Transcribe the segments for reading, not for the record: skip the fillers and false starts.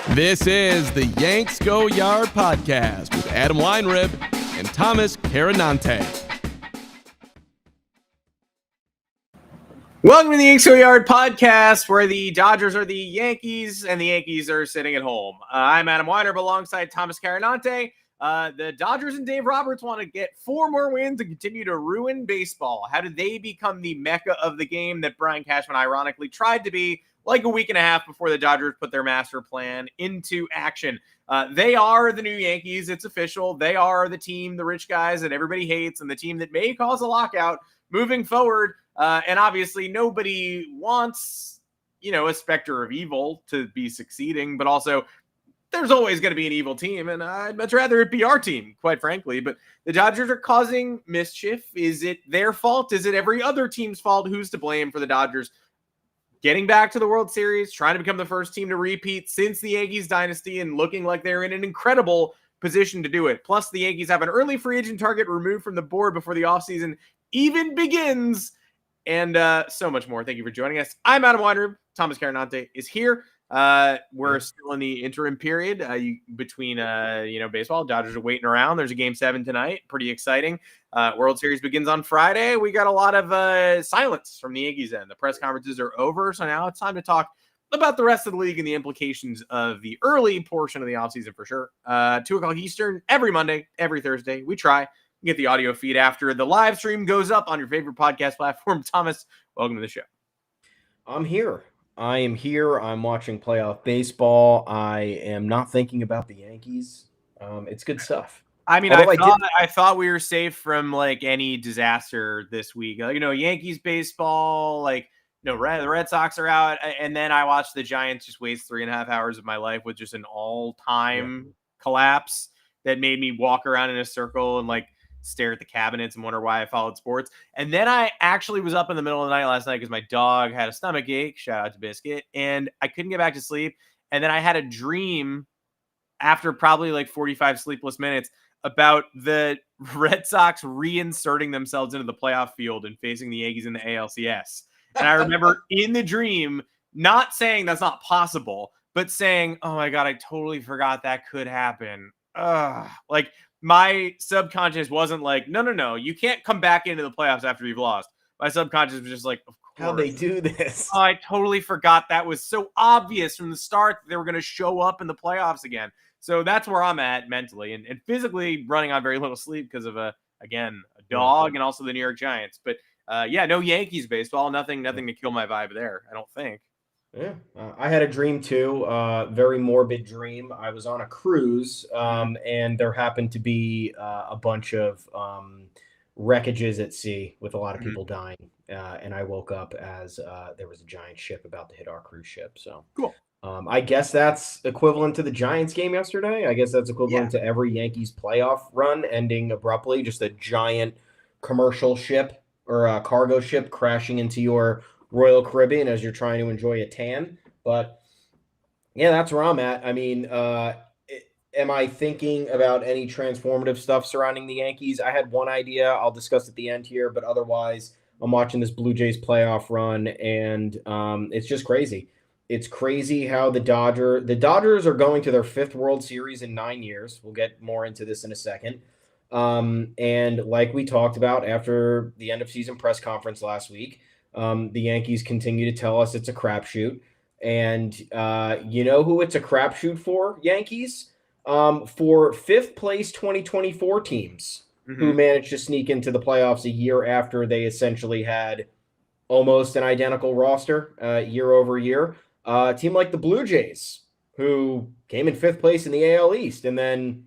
This is the Yanks Go Yard podcast with Adam Weinrib and Thomas Carranante. Welcome to the Yanks Go Yard podcast, where the Dodgers are the Yankees and the Yankees are sitting at home. I'm Adam Weinrib alongside Thomas Carranante. The Dodgers and Dave Roberts want to get 4 more wins and continue to ruin baseball. How did they become the Mecca of the game that Brian Cashman ironically tried to be like a week and a half before the Dodgers put their master plan into action? They are the new Yankees. It's official. They are the team, the rich guys that everybody hates, and the team that may cause a lockout moving forward. And obviously nobody wants, a specter of evil to be succeeding, but also there's always going to be an evil team, and I'd much rather it be our team, quite frankly. But the Dodgers are causing mischief. Is it their fault? Is it every other team's fault? Who's to blame for the Dodgers getting back to the World Series, trying to become the first team to repeat since the Yankees dynasty, and looking like they're in an incredible position to do it? Plus, the Yankees have an early free agent target removed from the board before the offseason even begins, and so much more. Thank you for joining us. I'm Adam Weinrib. Thomas Carranante is here. We're still in the interim period between baseball. Dodgers are waiting around. There's a game 7 tonight. Pretty exciting. World Series begins on Friday. We got a lot of silence from the Yankees end. The press conferences are over, so now it's time to talk about the rest of the league and the implications of the early portion of the offseason for sure. 2 o'clock Eastern every Monday, every Thursday. We try. You get the audio feed after the live stream goes up on your favorite podcast platform. Thomas, welcome to the show. I'm here. I am here. I'm watching playoff baseball. I am not thinking about the Yankees. It's good stuff. I mean, I thought we were safe from like any disaster this week. Yankees baseball, the Red Sox are out. And then I watched the Giants just waste 3.5 hours of my life with just an all-time collapse that made me walk around in a circle and stare at the cabinets and wonder why I followed sports. And then I actually was up in the middle of the night last night because my dog had a stomach ache, shout out to Biscuit, and I couldn't get back to sleep. And then I had a dream after probably 45 sleepless minutes about the Red Sox reinserting themselves into the playoff field and facing the Yankees in the ALCS. And I remember in the dream not saying that's not possible, but saying, oh my God, I totally forgot that could happen. My subconscious wasn't no, you can't come back into the playoffs after you've lost. My subconscious was just of course. How they do this? Oh, I totally forgot. That was so obvious from the start that they were going to show up in the playoffs again. So that's where I'm at mentally and physically, running on very little sleep because of a dog and also the New York Giants. But no Yankees baseball, nothing to kill my vibe there, I don't think. Yeah, I had a dream too, very morbid dream. I was on a cruise, and there happened to be a bunch of wreckages at sea with a lot of people dying. And I woke up as there was a giant ship about to hit our cruise ship. So cool. I guess that's equivalent to the Giants game yesterday. I guess that's equivalent to every Yankees playoff run ending abruptly, just a giant commercial ship or a cargo ship crashing into your Royal Caribbean as you're trying to enjoy a tan. But yeah, that's where I'm at. I mean, am I thinking about any transformative stuff surrounding the Yankees? I had one idea I'll discuss at the end here, but otherwise I'm watching this Blue Jays playoff run, and it's just crazy. It's crazy how the Dodgers are going to their 5th World Series in 9 years. We'll get more into this in a second. And like we talked about after the end of season press conference last week, the Yankees continue to tell us it's a crapshoot. And you know who it's a crapshoot for, Yankees? For 5th place 2024 teams who managed to sneak into the playoffs a year after they essentially had almost an identical roster year over year. A team like the Blue Jays, who came in 5th place in the AL East and then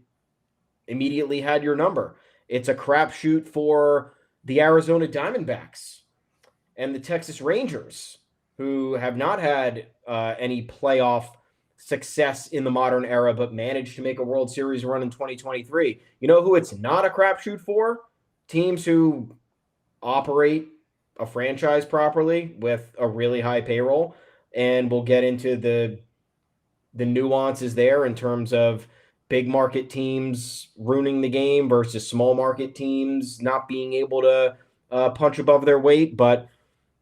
immediately had your number. It's a crapshoot for the Arizona Diamondbacks and the Texas Rangers, who have not had any playoff success in the modern era, but managed to make a World Series run in 2023. You know who it's not a crapshoot for? Teams who operate a franchise properly with a really high payroll. And we'll get into the nuances there in terms of big market teams ruining the game versus small market teams not being able to punch above their weight. But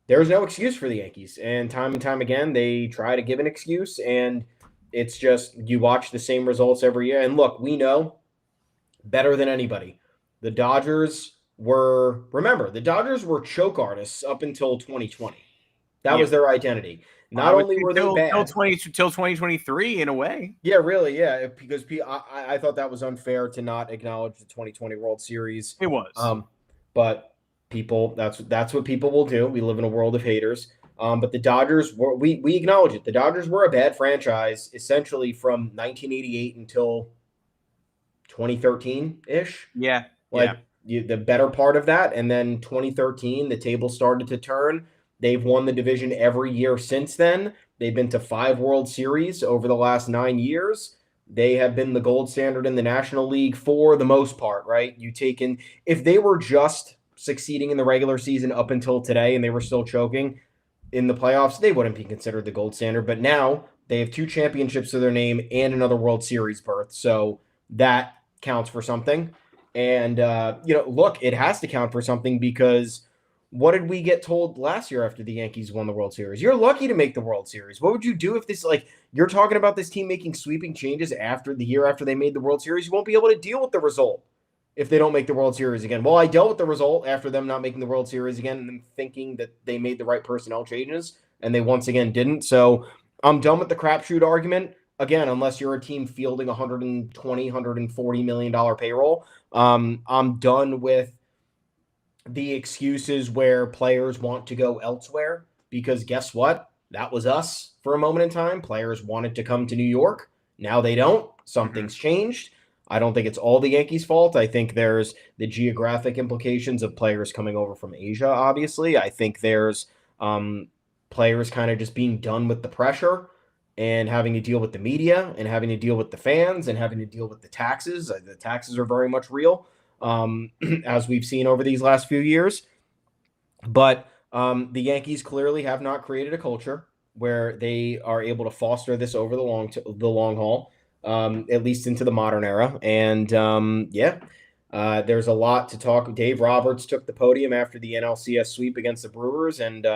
there's no excuse for the Yankees. And time again, they try to give an excuse. And It's just you watch the same results every year. And look, we know better than anybody. The Dodgers were choke artists up until 2020. That was their identity. Not only were they bad till 2023 in a way. Yeah, really, yeah. Because I thought that was unfair to not acknowledge the 2020 World Series. It was. But people, that's what people will do. We live in a world of haters. But the Dodgers were we acknowledge it. The Dodgers were a bad franchise essentially from 1988 until 2013-ish. Yeah. The better part of that. And then 2013, the table started to turn. They've won the division every year since then. They've been to 5 World Series over the last 9 years. They have been the gold standard in the National League for the most part, right? If they were just succeeding in the regular season up until today and they were still choking in the playoffs, they wouldn't be considered the gold standard. But now they have 2 championships to their name and another World Series berth. So that counts for something. And, look, it has to count for something because what did we get told last year after the Yankees won the World Series? You're lucky to make the World Series. What would you do if you're talking about this team making sweeping changes after the year after they made the World Series? You won't be able to deal with the result if they don't make the World Series again. Well, I dealt with the result after them not making the World Series again and then thinking that they made the right personnel changes, and they once again didn't. So I'm done with the crapshoot argument. Again, unless you're a team fielding $120, $140 million payroll, I'm done with the excuses where players want to go elsewhere, because guess what? That was us for a moment in time. Players wanted to come to New York. Now they don't. Something's changed. I don't think it's all the Yankees' fault. I think there's the geographic implications of players coming over from Asia, obviously. I think there's players kind of just being done with the pressure and having to deal with the media and having to deal with the fans and having to deal with the taxes. The taxes are very much real. As we've seen over these last few years. But the Yankees clearly have not created a culture where they are able to foster this over the long haul, at least into the modern era. And there's a lot to talk. Dave Roberts took the podium after the NLCS sweep against the Brewers, and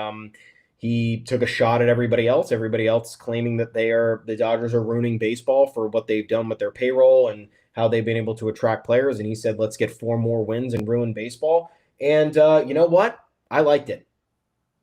he took a shot at everybody else claiming that the Dodgers are ruining baseball for what they've done with their payroll and how they've been able to attract players. And he said, let's get 4 more wins and ruin baseball. And you know what? I liked it.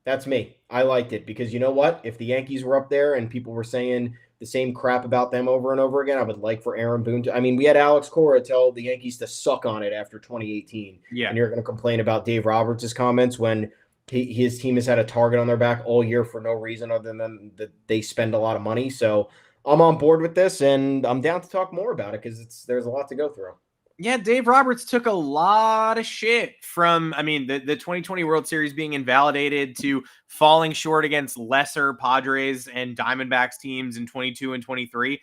That's me. I liked it because you know what? If the Yankees were up there and people were saying the same crap about them over and over again, I would like for Aaron Boone to. I mean, we had Alex Cora tell the Yankees to suck on it after 2018. Yeah. And you're going to complain about Dave Roberts' comments when his team has had a target on their back all year for no reason other than that they spend a lot of money. So I'm on board with this, and I'm down to talk more about it because there's a lot to go through. Yeah, Dave Roberts took a lot of shit from, the 2020 World Series being invalidated to falling short against lesser Padres and Diamondbacks teams in 22 and 23.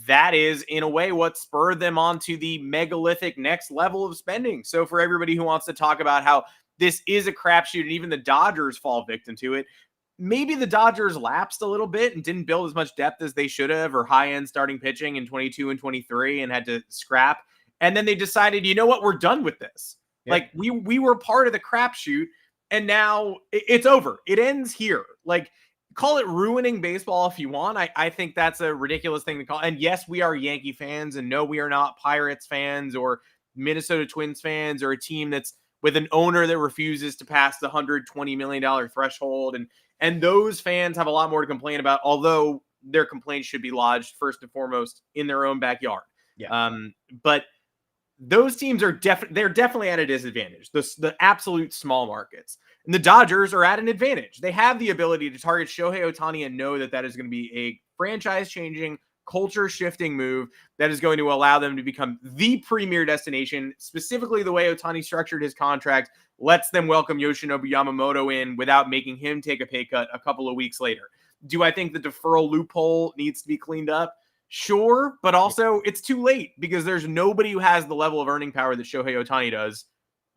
That is, in a way, what spurred them onto the megalithic next level of spending. So for everybody who wants to talk about how this is a crapshoot and even the Dodgers fall victim to it, maybe the Dodgers lapsed a little bit and didn't build as much depth as they should have, or high-end starting pitching in 22 and 23 and had to scrap. And then they decided, you know what, we're done with this. Yeah. Like we were part of the crapshoot, and now it's over. It ends here. Like, call it ruining baseball if you want. I think that's a ridiculous thing to call. And yes, we are Yankee fans, and no, we are not Pirates fans or Minnesota Twins fans or a team that's with an owner that refuses to pass the $120 million threshold. And those fans have a lot more to complain about, although their complaints should be lodged first and foremost in their own backyard. Yeah. But those teams are they're definitely at a disadvantage. The absolute small markets. And the Dodgers are at an advantage. They have the ability to target Shohei Ohtani and know that is going to be a franchise-changing, culture-shifting move that is going to allow them to become the premier destination. Specifically, the way Ohtani structured his contract lets them welcome Yoshinobu Yamamoto in without making him take a pay cut a couple of weeks later. Do I think the deferral loophole needs to be cleaned up? Sure, but also it's too late because there's nobody who has the level of earning power that Shohei Ohtani does.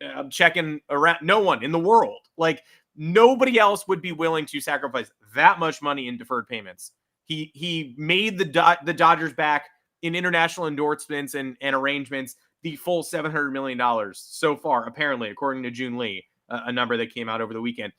I'm checking around. No one in the world. Like, nobody else would be willing to sacrifice that much money in deferred payments. He made the Dodgers back in international endorsements and arrangements the full $700 million so far, apparently, according to June Lee, a number that came out over the weekend.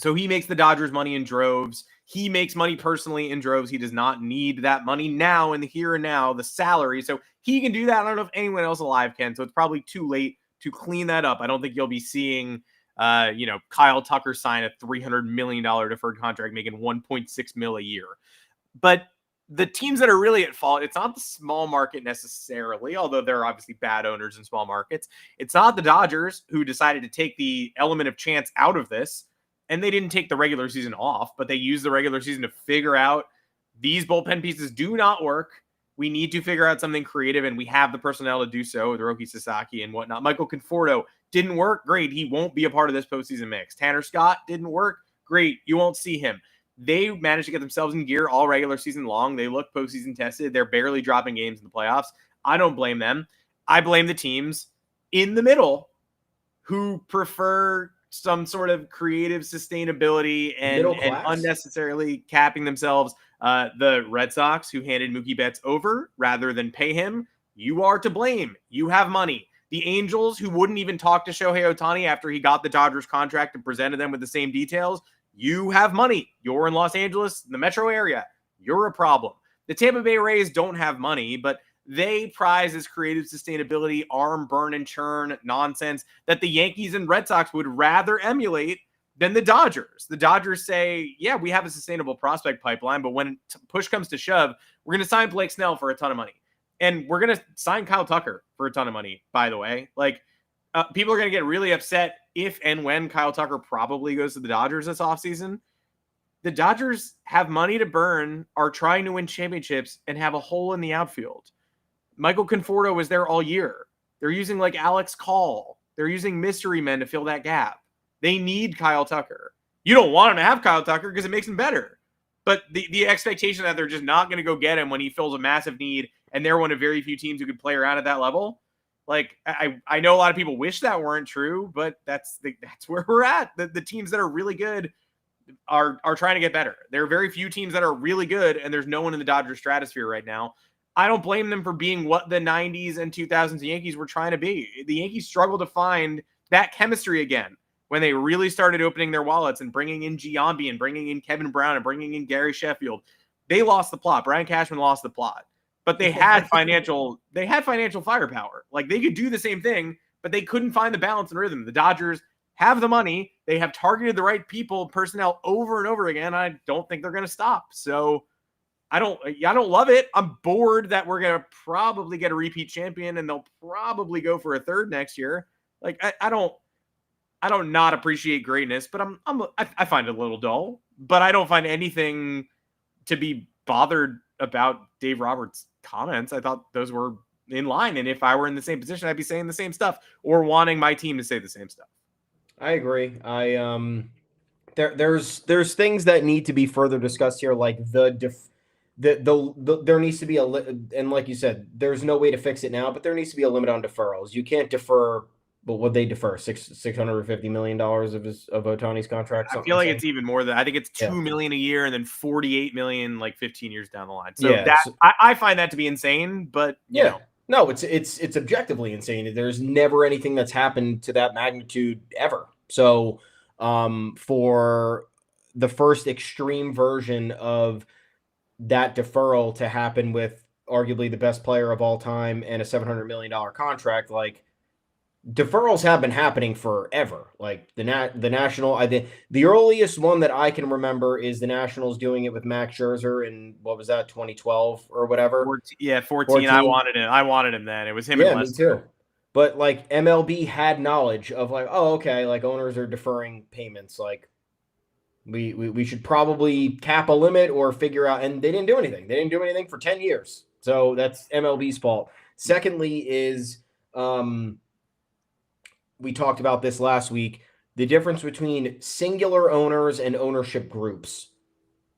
So he makes the Dodgers money in droves. He makes money personally in droves. He does not need that money now in the here and now, the salary. So he can do that. I don't know if anyone else alive can. So it's probably too late to clean that up. I don't think you'll be seeing, Kyle Tucker sign a $300 million deferred contract, making $1.6 million a year. But the teams that are really at fault, it's not the small market necessarily, although there are obviously bad owners in small markets. It's not the Dodgers, who decided to take the element of chance out of this. And they didn't take the regular season off, but they used the regular season to figure out these bullpen pieces do not work. We need to figure out something creative, and we have the personnel to do so with Hiroki Sasaki and whatnot. Michael Conforto didn't work. Great. He won't be a part of this postseason mix. Tanner Scott didn't work. Great. You won't see him. They managed to get themselves in gear all regular season long. They look postseason tested. They're barely dropping games in the playoffs. I don't blame them. I blame the teams in the middle who prefer some sort of creative sustainability and unnecessarily capping themselves. The Red Sox, who handed Mookie Betts over rather than pay him, you are to blame. You have money. The Angels, who wouldn't even talk to Shohei Ohtani after he got the Dodgers contract and presented them with the same details, you have money. You're in Los Angeles, the metro area. You're a problem. The Tampa Bay Rays don't have money, but they prize as creative sustainability, arm, burn, and churn nonsense that the Yankees and Red Sox would rather emulate than the Dodgers. The Dodgers say, yeah, we have a sustainable prospect pipeline, but when push comes to shove, we're going to sign Blake Snell for a ton of money. And we're going to sign Kyle Tucker for a ton of money, by the way. Like, people are going to get really upset if and when Kyle Tucker probably goes to the Dodgers this offseason. The Dodgers have money to burn, are trying to win championships, and have a hole in the outfield. Michael Conforto was there all year. They're using like Alex Call. They're using mystery men to fill that gap. They need Kyle Tucker. You don't want him to have Kyle Tucker because it makes him better. But the expectation that they're just not going to go get him when he fills a massive need and they're one of very few teams who could play around at that level. Like, I know a lot of people wish that weren't true, but that's where we're at. The teams that are really good are trying to get better. There are very few teams that are really good, and there's no one in the Dodgers stratosphere right now. I don't blame them for being what the 90s and 2000s Yankees were trying to be. The Yankees struggled to find that chemistry again when they really started opening their wallets and bringing in Giambi and bringing in Kevin Brown and bringing in Gary Sheffield. They lost the plot. Brian Cashman lost the plot. But they had financial firepower. Like, they could do the same thing, but they couldn't find the balance and rhythm. The Dodgers have the money. They have targeted the right people, personnel over and over again. I don't think they're going to stop. So I don't love it. I'm bored that we're going to probably get a repeat champion and they'll probably go for a third next year. Like, I don't not appreciate greatness, but I find it a little dull, but I don't find anything to be bothered about Dave Roberts' comments. I thought those were in line. And if I were in the same position, I'd be saying the same stuff or wanting my team to say the same stuff. I agree. There's things that need to be further discussed here, like there needs to be and like you said, there's no way to fix it now, but there needs to be a limit on deferrals. You can't defer, but what they defer $650 million of Ohtani's contract. I feel like it's even more than, I think it's $2 million a year and then $48 million like 15 years down the line. So I find that to be insane, but you know. No, it's objectively insane. There's never anything that's happened to that magnitude ever. So for the first extreme version of that deferral to happen with arguably the best player of all time and a $700 million contract, like, deferrals have been happening forever. Like the National, the earliest one that I can remember is the Nationals doing it with Max Scherzer in, what was that, 2012 or whatever? 14. I wanted him then. It was him. Yeah, me too. But like MLB had knowledge of like, oh, okay, like owners are deferring payments. Like we should probably cap a limit or figure out, and they didn't do anything. They didn't do anything for 10 years. So that's MLB's fault. Secondly is, we talked about this last week, the difference between singular owners and ownership groups.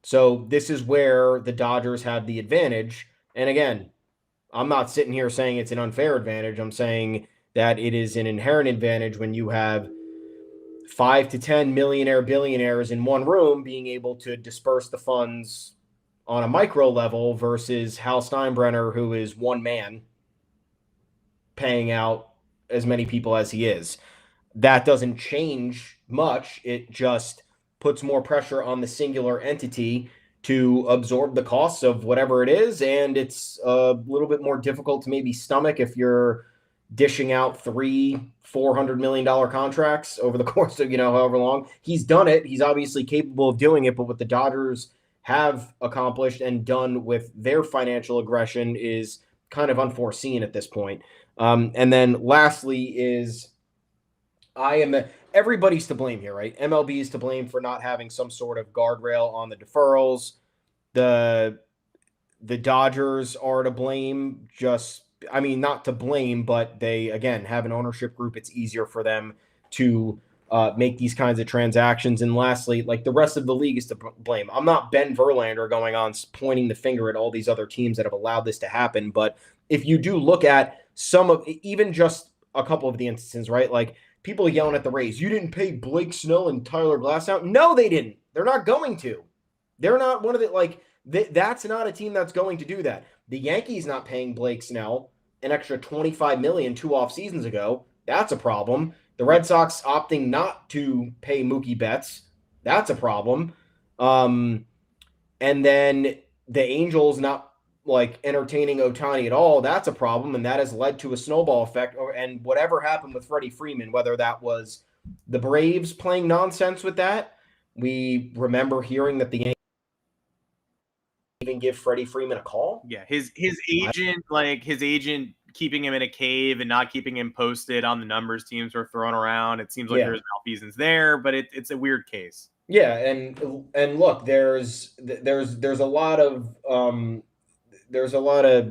So this is where the Dodgers have the advantage. And again, I'm not sitting here saying it's an unfair advantage. I'm saying that it is an inherent advantage when you have 5 to 10 millionaire billionaires in one room being able to disperse the funds on a micro level versus Hal Steinbrenner, who is one man paying out as many people as he is. That doesn't change much. It just puts more pressure on the singular entity to absorb the costs of whatever it is. And it's a little bit more difficult to maybe stomach if you're dishing out $400 million contracts over the course of, however long. He's done it. He's obviously capable of doing it, but what the Dodgers have accomplished and done with their financial aggression is kind of unforeseen at this point. And then lastly is everybody's to blame here, right? MLB is to blame for not having some sort of guardrail on the deferrals. The Dodgers are to blame, not to blame, but they, again, have an ownership group. It's easier for them to make these kinds of transactions. And lastly, like the rest of the league is to blame. I'm not Ben Verlander going on pointing the finger at all these other teams that have allowed this to happen. But if you do look at even just a couple of the instances, right? Like people yelling at the Rays, you didn't pay Blake Snell and Tyler Glasnow. No, they didn't. They're not going to. They're not one of the, that's not a team that's going to do that. The Yankees not paying Blake Snell an extra $25 million 2 off seasons ago. That's a problem. The Red Sox opting not to pay Mookie Betts. That's a problem. And then the Angels not entertaining Ohtani at all. That's a problem. And that has led to a snowball effect. And whatever happened with Freddie Freeman, whether that was the Braves playing nonsense with that. We remember hearing that the Yankees even give Freddie Freeman a call. Yeah, his agent keeping him in a cave and not keeping him posted on the numbers teams were throwing around. It seems like there's malfeasance there, but it's a weird case. Yeah, and look, there's a lot of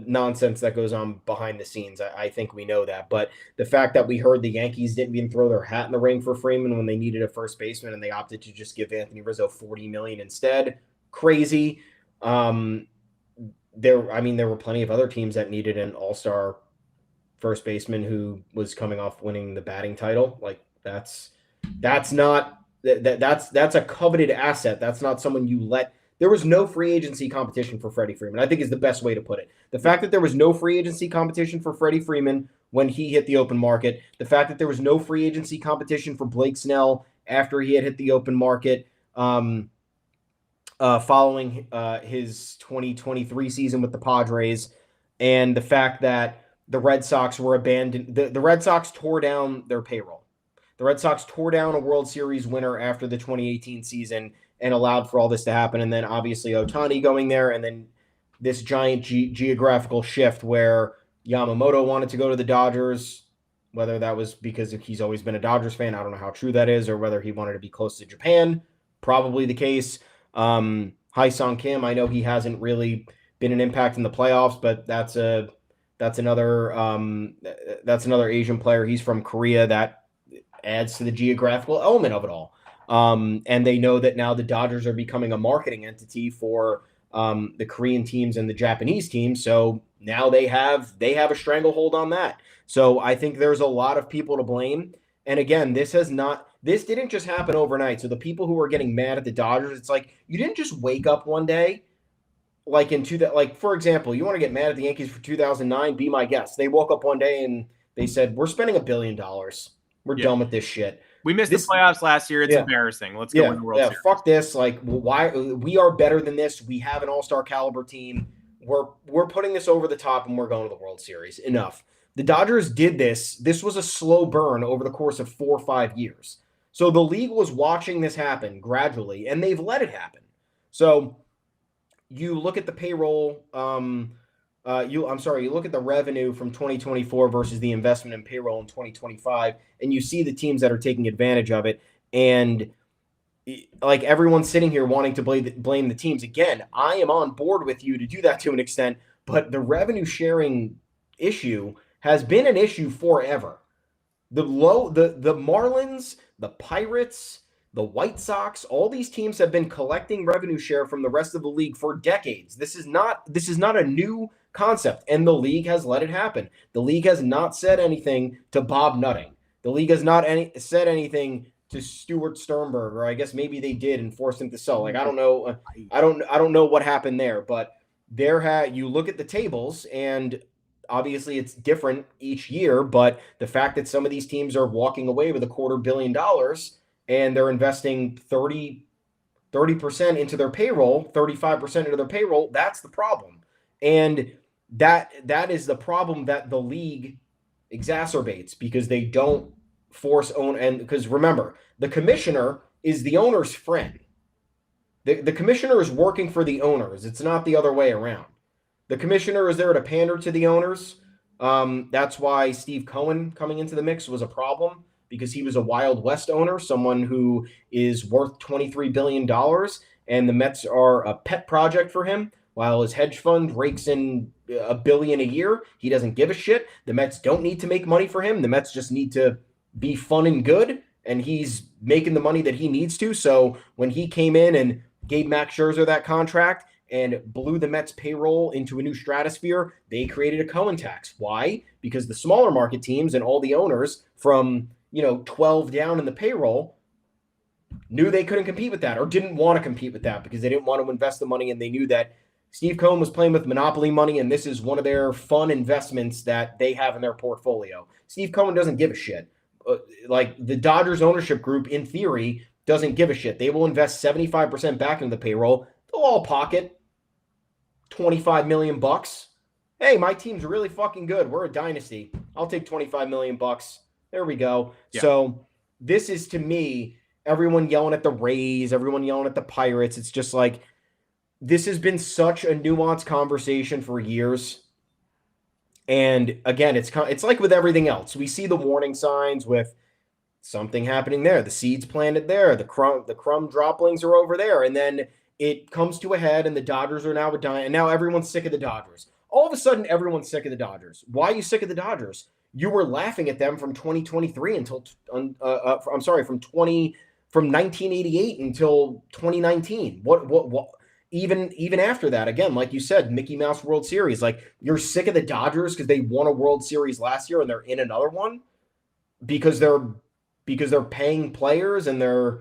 nonsense that goes on behind the scenes. I think we know that, but the fact that we heard the Yankees didn't even throw their hat in the ring for Freeman when they needed a first baseman and they opted to just give Anthony Rizzo $40 million instead, crazy. There were plenty of other teams that needed an all-star first baseman who was coming off winning the batting title. Like that's a coveted asset. That's not someone you let. There was no free agency competition for Freddie Freeman, I think is the best way to put it. The fact that there was no free agency competition for Freddie Freeman when he hit the open market, the fact that there was no free agency competition for Blake Snell after he had hit the open market, following his 2023 season with the Padres, and the fact that the Red Sox were abandoned. The Red Sox tore down their payroll. The Red Sox tore down a World Series winner after the 2018 season and allowed for all this to happen. And then obviously Ohtani going there, and then this giant geographical shift where Yamamoto wanted to go to the Dodgers, whether that was because he's always been a Dodgers fan. I don't know how true that is, or whether he wanted to be close to Japan. Probably the case. Hyesung Kim, I know he hasn't really been an impact in the playoffs, but that's another Asian player. He's from Korea. That adds to the geographical element of it all. And they know that now the Dodgers are becoming a marketing entity for the Korean teams and the Japanese teams. So now they have a stranglehold on that. So I think there's a lot of people to blame. And again, this didn't just happen overnight. So the people who are getting mad at the Dodgers, it's like, you didn't just wake up one day, for example, you want to get mad at the Yankees for 2009, be my guest. They woke up one day and they said, we're spending $1 billion. We're done with this shit. We missed the playoffs last year. It's embarrassing. Let's go win the World Series. Fuck this. Why we are better than this. We have an all-star caliber team. We're putting this over the top and we're going to the World Series. Enough. The Dodgers did this. This was a slow burn over the course of 4 or 5 years. So the league was watching this happen gradually, and they've let it happen. So you look at the payroll. You look at the revenue from 2024 versus the investment in payroll in 2025, and you see the teams that are taking advantage of it. And everyone's sitting here wanting to blame the teams. Again, I am on board with you to do that to an extent, but the revenue sharing issue has been an issue forever. The Marlins, the Pirates, the White Sox, all these teams have been collecting revenue share from the rest of the league for decades. This is not a new concept, and the league has let it happen. The league has not said anything to Bob Nutting. The league has not said anything to Stuart Sternberg, or I guess maybe they did and forced him to sell. I don't know. I don't know what happened there, but you look at the tables, and obviously it's different each year. But the fact that some of these teams are walking away with $250 million and they're investing 30 30% into their payroll, 35% into their payroll. That's the problem. And that is the problem that the league exacerbates, because they don't force own. And because remember, the commissioner is the owner's friend. The commissioner is working for the owners. It's not the other way around. The commissioner is there to pander to the owners. That's why Steve Cohen coming into the mix was a problem, because he was a Wild West owner, someone who is worth $23 billion, and the Mets are a pet project for him. While his hedge fund rakes in $1 billion a year, he doesn't give a shit. The Mets don't need to make money for him. The Mets just need to be fun and good, and he's making the money that he needs to. So when he came in and gave Max Scherzer that contract and blew the Mets payroll into a new stratosphere, they created a Cohen tax. Why? Because the smaller market teams and all the owners from 12 down in the payroll knew they couldn't compete with that, or didn't want to compete with that, because they didn't want to invest the money, and they knew that Steve Cohen was playing with monopoly money, and this is one of their fun investments that they have in their portfolio. Steve Cohen doesn't give a shit. Like the Dodgers ownership group, in theory, doesn't give a shit. They will invest 75% back into the payroll. They'll all pocket $25 million. Hey, my team's really fucking good. We're a dynasty. I'll take $25 million. There we go. Yeah. So this is, to me, everyone yelling at the Rays, everyone yelling at the Pirates. It's just like, this has been such a nuanced conversation for years. And again, it's like with everything else. We see the warning signs with something happening there. The seeds planted there. The crumb droplings are over there. And then it comes to a head, and the Dodgers are now dying. And now everyone's sick of the Dodgers. All of a sudden, everyone's sick of the Dodgers. Why are you sick of the Dodgers? You were laughing at them from 2023 until from 1988 until 2019. What? Even after that, again, like you said, Mickey Mouse World Series. Like, you're sick of the Dodgers because they won a World Series last year and they're in another one because they're paying players and they're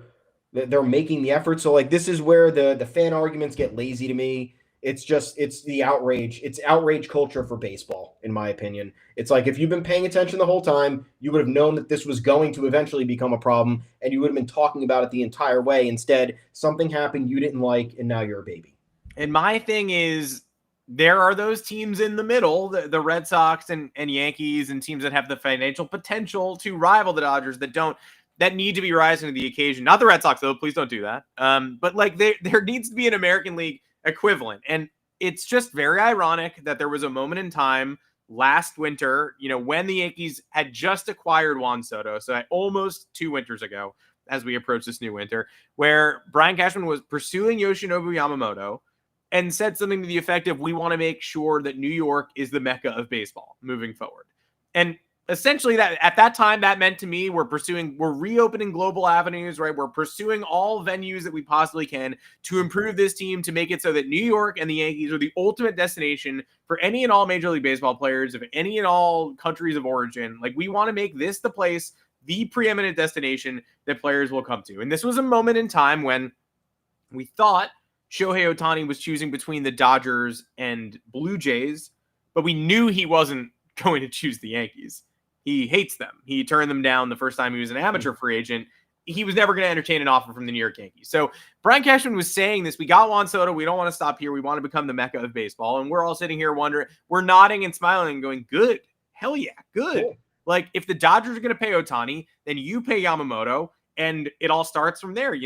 making the effort. So like, this is where the fan arguments get lazy to me. It's the outrage. It's outrage culture for baseball, in my opinion. It's like, if you've been paying attention the whole time, you would have known that this was going to eventually become a problem, and you would have been talking about it the entire way. Instead, something happened you didn't like, and now you're a baby. And my thing is, there are those teams in the middle, the Red Sox and Yankees, and teams that have the financial potential to rival the Dodgers that need to be rising to the occasion. Not the Red Sox, though. Please don't do that. But like, there needs to be an American League equivalent. And it's just very ironic that there was a moment in time last winter, when the Yankees had just acquired Juan Soto, so almost 2 winters ago, as we approach this new winter, where Brian Cashman was pursuing Yoshinobu Yamamoto and said something to the effect of, we want to make sure that New York is the Mecca of baseball moving forward. And essentially, that at that time, that meant to me, we're reopening global avenues, right? We're pursuing all venues that we possibly can to improve this team, to make it so that New York and the Yankees are the ultimate destination for any and all Major League Baseball players of any and all countries of origin. Like, we want to make this the place, the preeminent destination that players will come to. And this was a moment in time when we thought Shohei Ohtani was choosing between the Dodgers and Blue Jays, but we knew he wasn't going to choose the Yankees. He hates them. He turned them down the first time he was an amateur free agent. He was never going to entertain an offer from the New York Yankees. So Brian Cashman was saying this. We got Juan Soto. We don't want to stop here. We want to become the Mecca of baseball. And we're all sitting here wondering, we're nodding and smiling and going, good. Hell yeah, good. Cool. Like, if the Dodgers are going to pay Ohtani, then you pay Yamamoto, and it all starts from there.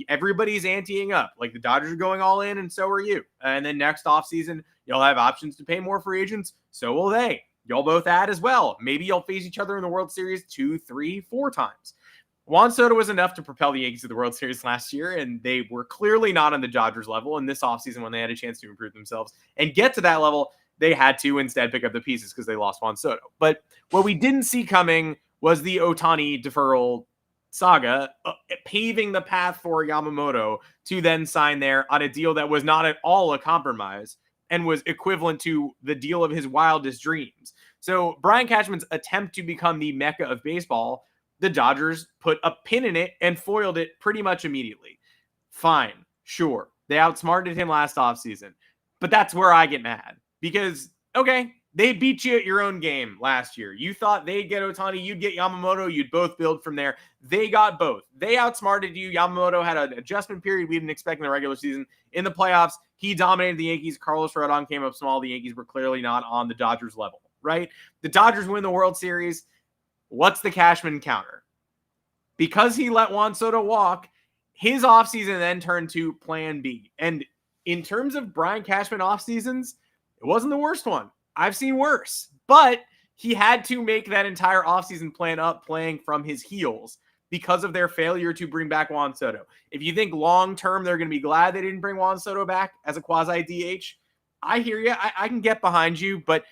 Everybody's anteing up. Like, the Dodgers are going all in, and so are you. And then next offseason, you'll have options to pay more free agents. So will they. You'll both add as well. Maybe you'll face each other in the World Series 2, 3, 4 times. Juan Soto was enough to propel the Yankees to the World Series last year, and they were clearly not on the Dodgers level. And this offseason, when they had a chance to improve themselves and get to that level, they had to instead pick up the pieces because they lost Juan Soto. But what we didn't see coming was the Ohtani deferral saga, paving the path for Yamamoto to then sign there on a deal that was not at all a compromise and was equivalent to the deal of his wildest dreams. So Brian Cashman's attempt to become the Mecca of baseball, the Dodgers put a pin in it and foiled it pretty much immediately. Fine, sure. They outsmarted him last offseason. But that's where I get mad. Because, okay, They beat you at your own game last year. You thought they'd get Ohtani, you'd get Yamamoto, you'd both build from there. They got both. They outsmarted you. Yamamoto had an adjustment period we didn't expect in the regular season. In the playoffs, he dominated the Yankees. Carlos Rodon came up small. The Yankees were clearly not on the Dodgers level, right? The Dodgers win the World Series. What's the Cashman counter? Because he let Juan Soto walk, his offseason then turned to plan B. And in terms of Brian Cashman offseasons, it wasn't the worst one. I've seen worse, but he had to make that entire offseason plan up playing from his heels because of their failure to bring back Juan Soto. If you think long-term they're going to be glad they didn't bring Juan Soto back as a quasi-DH, I hear you. I can get behind you, but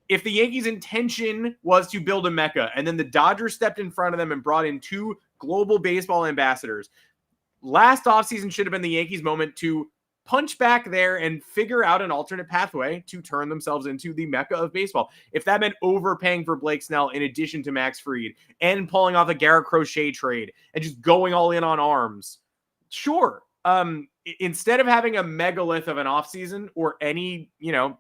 if the Yankees' intention was to build a Mecca and then the Dodgers stepped in front of them and brought in 2 global baseball ambassadors, last offseason should have been the Yankees' moment to punch back there and figure out an alternate pathway to turn themselves into the Mecca of baseball. If that meant overpaying for Blake Snell in addition to Max Fried and pulling off a Garrett Crochet trade and just going all in on arms, sure. Instead of having a megalith of an offseason or any,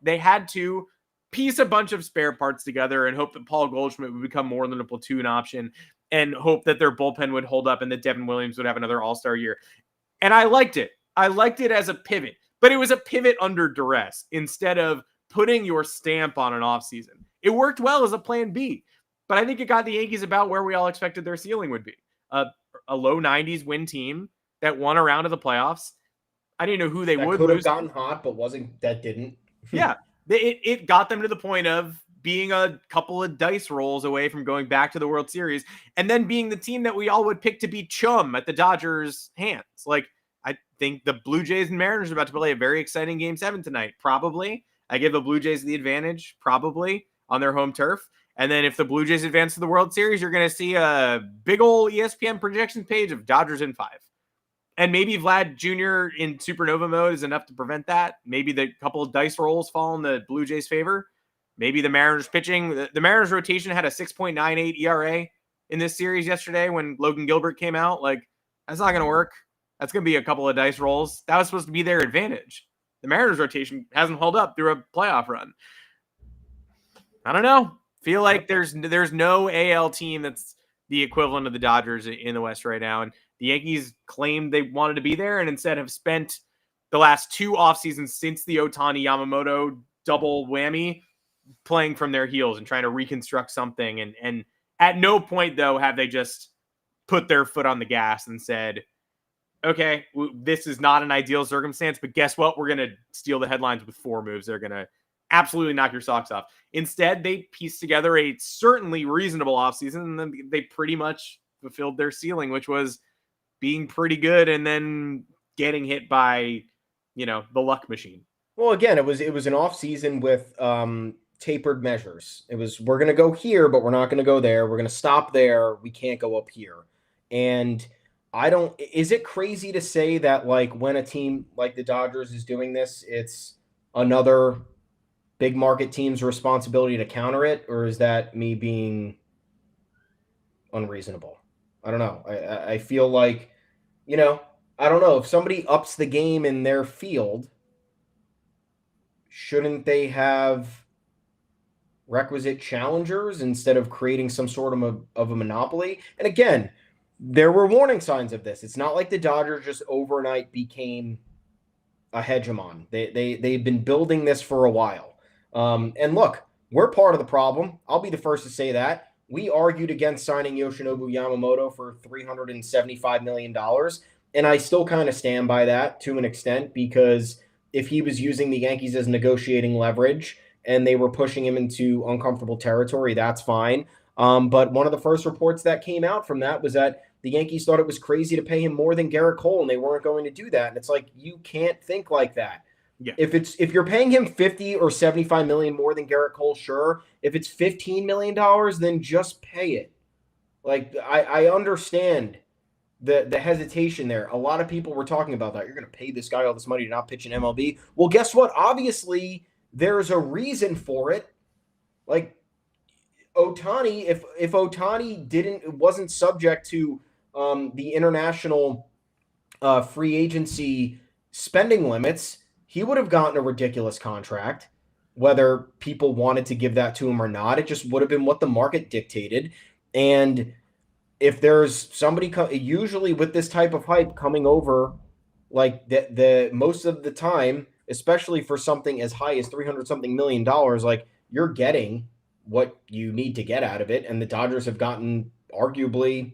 they had to piece a bunch of spare parts together and hope that Paul Goldschmidt would become more than a platoon option and hope that their bullpen would hold up and that Devin Williams would have another all-star year. And I liked it. I liked it as a pivot, but it was a pivot under duress instead of putting your stamp on an offseason. It worked well as a plan B, but I think it got the Yankees about where we all expected their ceiling would be. A low 90s win team that won a round of the playoffs. I didn't know who they would could have lose. gotten hot, but didn't. Yeah, it got them to the point of being a couple of dice rolls away from going back to the World Series and then being the team that we all would pick to be chum at the Dodgers' hands. Like, I think the Blue Jays and Mariners are about to play a very exciting Game 7 tonight. Probably. I give the Blue Jays the advantage, probably, on their home turf. And then if the Blue Jays advance to the World Series, you're going to see a big old ESPN projection page of Dodgers in 5. And maybe Vlad Jr. in supernova mode is enough to prevent that. Maybe the couple of dice rolls fall in the Blue Jays' favor. Maybe the Mariners pitching. The Mariners rotation had a 6.98 ERA in this series yesterday when Logan Gilbert came out. Like, that's not going to work. That's going to be a couple of dice rolls. That was supposed to be their advantage. The Mariners rotation hasn't held up through a playoff run. I don't know. Feel like there's no AL team that's the equivalent of the Dodgers in the West right now. And the Yankees claimed they wanted to be there and instead have spent the last 2 off seasons since the Ohtani Yamamoto double whammy playing from their heels and trying to reconstruct something. And at no point, though, have they just put their foot on the gas and said, okay, this is not an ideal circumstance, but guess what? We're going to steal the headlines with 4 moves. They're going to absolutely knock your socks off. Instead, they pieced together a certainly reasonable offseason, and then they pretty much fulfilled their ceiling, which was being pretty good and then getting hit by, the luck machine. Well, again, it was an offseason with tapered measures. It was, we're going to go here, but we're not going to go there. We're going to stop there. We can't go up here. And is it crazy to say that, like, when a team like the Dodgers is doing this, it's another big market team's responsibility to counter it? Or is that me being unreasonable? I don't know. I feel like, I don't know. If somebody ups the game in their field, shouldn't they have requisite challengers instead of creating some sort of a monopoly? And again, there were warning signs of this. It's not like the Dodgers just overnight became a hegemon. They've been building this for a while. And look, we're part of the problem. I'll be the first to say that. We argued against signing Yoshinobu Yamamoto for $375 million. And I still kind of stand by that to an extent, because if he was using the Yankees as negotiating leverage and they were pushing him into uncomfortable territory, that's fine. But one of the first reports that came out from that was that the Yankees thought it was crazy to pay him more than Garrett Cole, and they weren't going to do that. And it's like, you can't think like that. Yeah. If you're paying him $50 or $75 million more than Garrett Cole, sure. If it's $15 million, then just pay it. Like, I understand the hesitation there. A lot of people were talking about that. You're going to pay this guy all this money to not pitch in MLB. Well, guess what? Obviously, there's a reason for it. Like, Ohtani, if Ohtani wasn't subject to the international free agency spending limits, he would have gotten a ridiculous contract. whether people wanted to give that to him or not. It just would have been what the market dictated. And if there's somebody usually with this type of hype coming over, like the most of the time, especially for something as high as 300 something $million, like you're getting what you need to get out of it. And the Dodgers have gotten arguably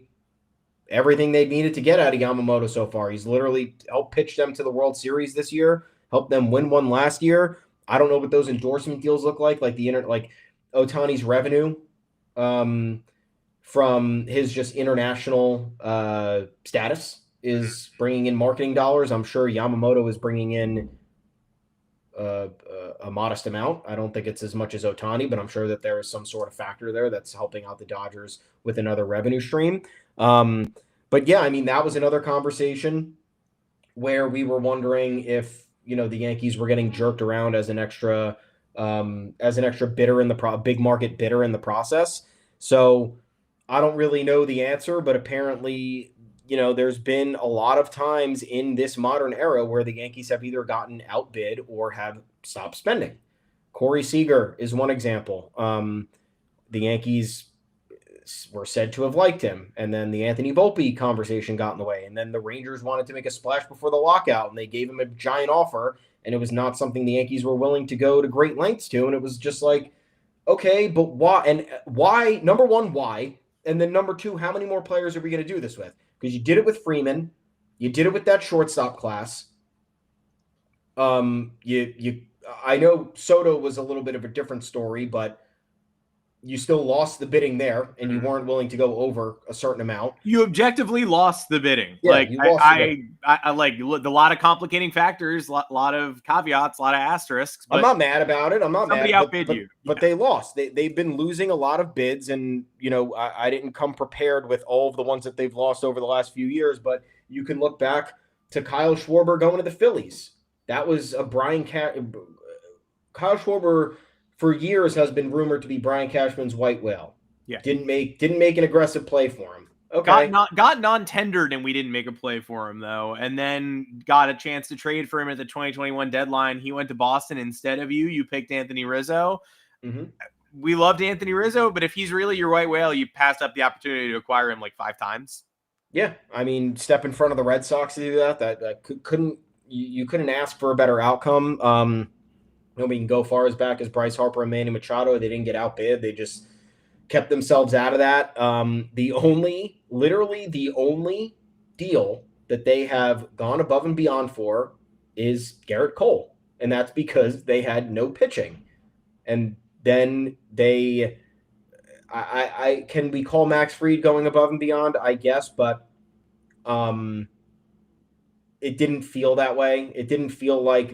everything they needed to get out of Yamamoto so far. He's literally helped pitch them to the World Series this year, helped them win one last year. I don't know what those endorsement deals look like like Ohtani's revenue from his just international status is bringing in marketing dollars. I'm sure Yamamoto is bringing in a modest amount. I don't think it's as much as Ohtani, but I'm sure that there is some sort of factor there that's helping out the Dodgers with another revenue stream. But yeah, I mean, that was another conversation where we were wondering if, the Yankees were getting jerked around as an extra bidder in the big market bidder in the process. So I don't really know the answer, but apparently, there's been a lot of times in this modern era where the Yankees have either gotten outbid or have stopped spending. Corey Seager is one example. The Yankees were said to have liked him, and then the Anthony Volpe conversation got in the way, and then the Rangers wanted to make a splash before the lockout, and they gave him a giant offer, and it was not something the Yankees were willing to go to great lengths to, and it was just like, okay, but why? And why? Number one, why? And then number two, how many more players are we going to do this with? Because you did it with Freeman, you did it with that shortstop class. I know Soto was a little bit of a different story, but you still lost the bidding there, and you weren't willing to go over a certain amount. You objectively lost the bidding. Yeah, like you lost the bidding. I like a lot of complicating factors, a lot of caveats, a lot of asterisks. But I'm not mad about it. I'm not somebody mad. outbid you. But they lost. They've been losing a lot of bids, and I didn't come prepared with all of the ones that they've lost over the last few years. But you can look back to Kyle Schwarber going to the Phillies. That was a Kyle Schwarber for years has been rumored to be Brian Cashman's white whale. Yeah. Didn't make an aggressive play for him. Okay. Got non-tendered, and we didn't make a play for him though. And then got a chance to trade for him at the 2021 deadline. He went to Boston instead of you. You picked Anthony Rizzo. Mm-hmm. We loved Anthony Rizzo, but if he's really your white whale, you passed up the opportunity to acquire him like 5 times. Yeah. I mean, step in front of the Red Sox to do that couldn't ask for a better outcome. We can go far as back as Bryce Harper and Manny Machado. They didn't get outbid. They just kept themselves out of that. Literally the only deal that they have gone above and beyond for is Garrett Cole. And that's because they had no pitching. And then can we call Max Fried going above and beyond? I guess, but it didn't feel that way. It didn't feel like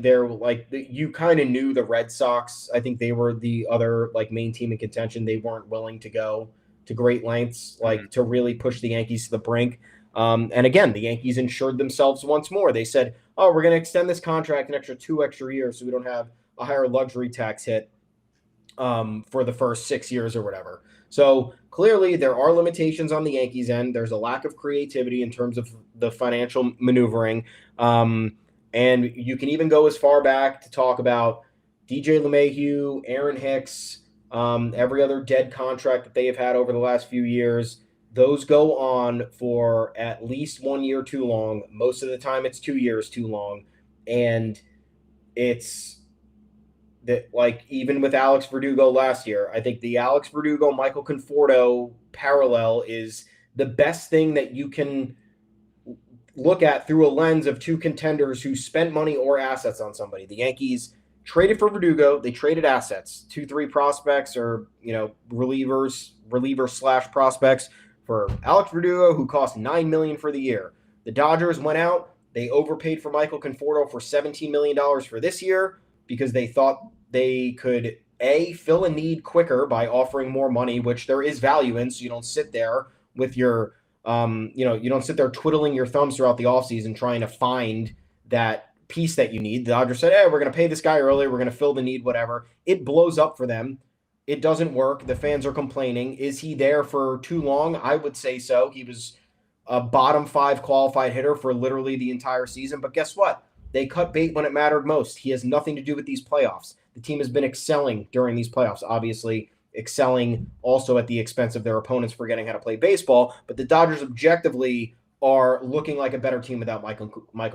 you kind of knew the Red Sox. I think they were the other main team in contention. They weren't willing to go to great lengths, to really push the Yankees to the brink. And again, the Yankees insured themselves once more. They said, oh, we're going to extend this contract an extra 2 extra years so we don't have a higher luxury tax hit for the first 6 years or whatever. So clearly there are limitations on the Yankees end. There's a lack of creativity in terms of the financial maneuvering. And you can even go as far back to talk about DJ LeMahieu, Aaron Hicks, every other dead contract that they have had over the last few years. Those go on for at least 1 year too long. Most of the time it's 2 years too long. And it's that, even with Alex Verdugo last year, I think the Alex Verdugo, Michael Conforto parallel is the best thing that you can look at through a lens of 2 contenders who spent money or assets on somebody. The Yankees traded for Verdugo. They traded assets, 2-3 prospects or, reliever / prospects for Alex Verdugo, who cost $9 million for the year. The Dodgers went out. They overpaid for Michael Conforto for $17 million for this year, because they thought they could, fill a need quicker by offering more money, which there is value in, so you don't sit there with your, you don't sit there twiddling your thumbs throughout the offseason trying to find that piece that you need. The Dodgers said, hey, we're going to pay this guy early, we're going to fill the need, whatever. It blows up for them. It doesn't work. The fans are complaining. Is he there for too long? I would say so. He was a bottom 5 qualified hitter for literally the entire season, but guess what? They cut bait when it mattered most. He has nothing to do with these playoffs. The team has been excelling during these playoffs, obviously excelling also at the expense of their opponents forgetting how to play baseball. But the Dodgers objectively are looking like a better team without Michael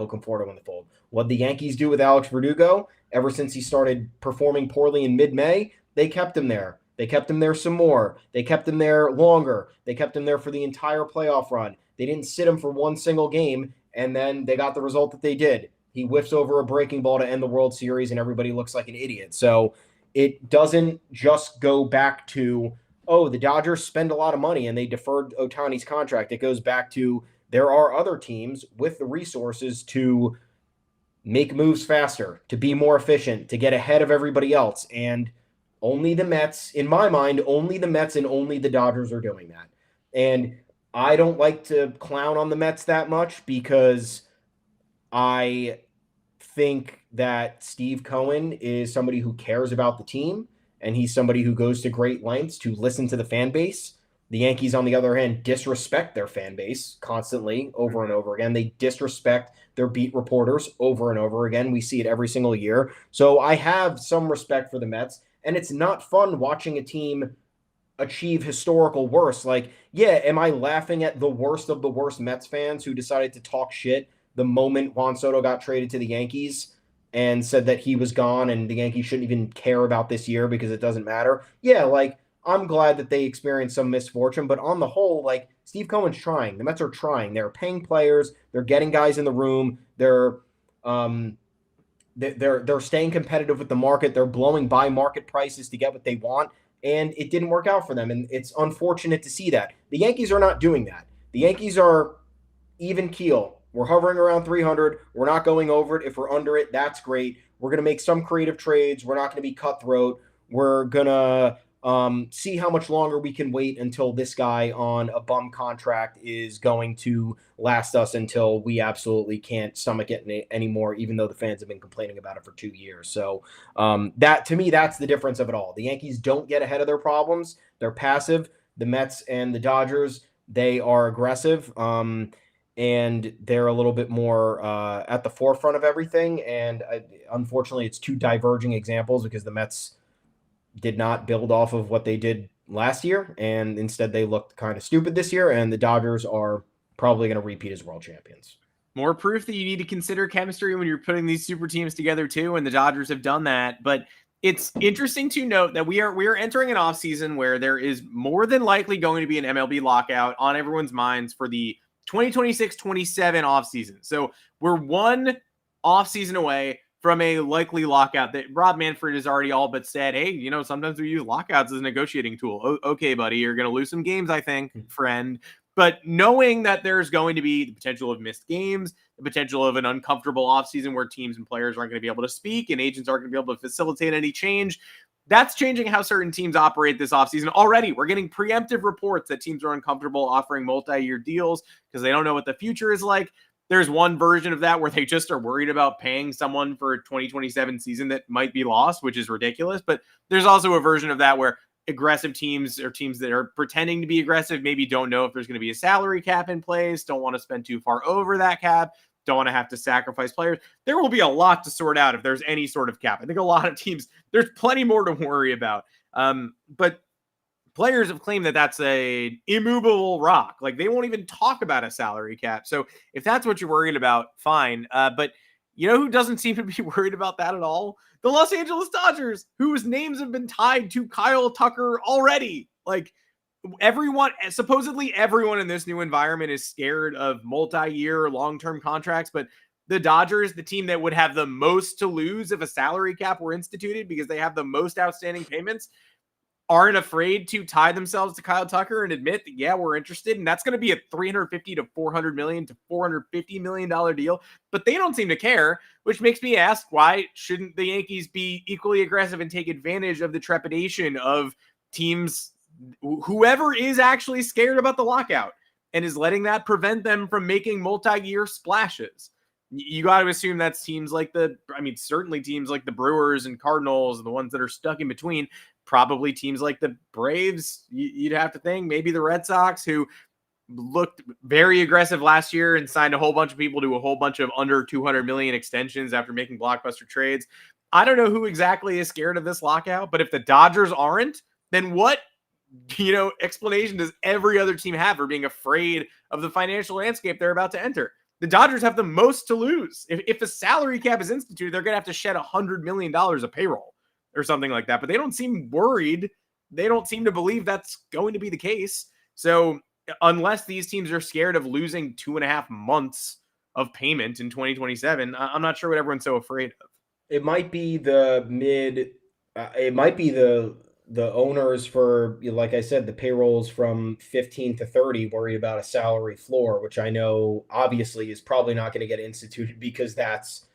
Conforto in the fold. What the Yankees do with Alex Verdugo, ever since he started performing poorly in mid-May, they kept him there. They kept him there some more. They kept him there longer. They kept him there for the entire playoff run. They didn't sit him for one single game, and then they got the result that they did. He whiffs over a breaking ball to end the World Series, and everybody looks like an idiot. So it doesn't just go back to, oh, the Dodgers spend a lot of money and they deferred Ohtani's contract. It goes back to there are other teams with the resources to make moves faster, to be more efficient, to get ahead of everybody else. And only the Mets, in my mind, only the Mets and only the Dodgers are doing that. And I don't like to clown on the Mets that much because I think that Steve Cohen is somebody who cares about the team, and he's somebody who goes to great lengths to listen to the fan base. The Yankees, on the other hand, disrespect their fan base constantly over and over again. They disrespect their beat reporters over and over again. We see it every single year. So I have some respect for the Mets, and it's not fun watching a team achieve historical worst. Like, yeah, am I laughing at the worst of the worst Mets fans who decided to talk shit the moment Juan Soto got traded to the Yankees and said that he was gone and the Yankees shouldn't even care about this year because it doesn't matter? Yeah, like, I'm glad that they experienced some misfortune, but on the whole, like, Steve Cohen's trying. The Mets are trying. They're paying players. They're getting guys in the room. They're staying competitive with the market. They're blowing by market prices to get what they want, and it didn't work out for them, and it's unfortunate to see that. The Yankees are not doing that. The Yankees are even keel. We're hovering around 300. We're not going over it. If we're under it, that's great. We're going to make some creative trades. We're not going to be cutthroat. We're going to see how much longer we can wait until this guy on a bum contract is going to last us until we absolutely can't stomach it anymore, even though the fans have been complaining about it for 2 years. So that, to me, that's the difference of it all. The Yankees don't get ahead of their problems. They're passive. The Mets and the Dodgers, they are aggressive. And they're a little bit more at the forefront of everything. And unfortunately, it's two diverging examples because the Mets did not build off of what they did last year, and instead they looked kind of stupid this year, and the Dodgers are probably going to repeat as world champions. More proof that you need to consider chemistry when you're putting these super teams together too, and the Dodgers have done that. But it's interesting to note that we are entering an offseason where there is more than likely going to be an MLB lockout on everyone's minds for the 2026-27 offseason. So we're one offseason away from a likely lockout that Rob Manfred has already all but said, hey, you know, sometimes we use lockouts as a negotiating tool. Okay, buddy, you're going to lose some games, I think, friend. But knowing that there's going to be the potential of missed games, the potential of an uncomfortable offseason where teams and players aren't going to be able to speak and agents aren't going to be able to facilitate any change, that's changing how certain teams operate this offseason. Already, we're getting preemptive reports that teams are uncomfortable offering multi-year deals because they don't know what the future is like. There's one version of that where they just are worried about paying someone for a 2027 season that might be lost, which is ridiculous. But there's also a version of that where aggressive teams or teams that are pretending to be aggressive maybe don't know if there's going to be a salary cap in place, don't want to spend too far over that cap, don't want to have to sacrifice players. There will be a lot to sort out if there's any sort of cap. I think a lot of teams, there's plenty more to worry about. But players have claimed that that's a immovable rock. Like, they won't even talk about a salary cap. So if that's what you're worried about, fine. But you know who doesn't seem to be worried about that at all? The Los Angeles Dodgers, whose names have been tied to Kyle Tucker already. Like, supposedly everyone in this new environment is scared of multi-year long-term contracts, but the Dodgers, the team that would have the most to lose if a salary cap were instituted because they have the most outstanding payments, aren't afraid to tie themselves to Kyle Tucker and admit that, yeah, we're interested. And that's going to be a $350 to $400 million to $450 million deal. But they don't seem to care, which makes me ask, why shouldn't the Yankees be equally aggressive and take advantage of the trepidation of teams, whoever is actually scared about the lockout and is letting that prevent them from making multi-year splashes? You got to assume that's teams like certainly teams like the Brewers and Cardinals, the ones that are stuck in between. Probably teams like the Braves, you'd have to think. Maybe the Red Sox, who looked very aggressive last year and signed a whole bunch of people to a whole bunch of under $200 million extensions after making blockbuster trades. I don't know who exactly is scared of this lockout, but if the Dodgers aren't, then what, explanation does every other team have for being afraid of the financial landscape they're about to enter? The Dodgers have the most to lose. If a salary cap is instituted, they're going to have to shed $100 million of payroll or something like that. But they don't seem worried. They don't seem to believe that's going to be the case. So unless these teams are scared of losing 2.5 months of payment in 2027, I'm not sure what everyone's so afraid of. It might be the owners for, like I said, the payrolls from 15 to 30 worried about a salary floor, which I know obviously is probably not going to get instituted because that's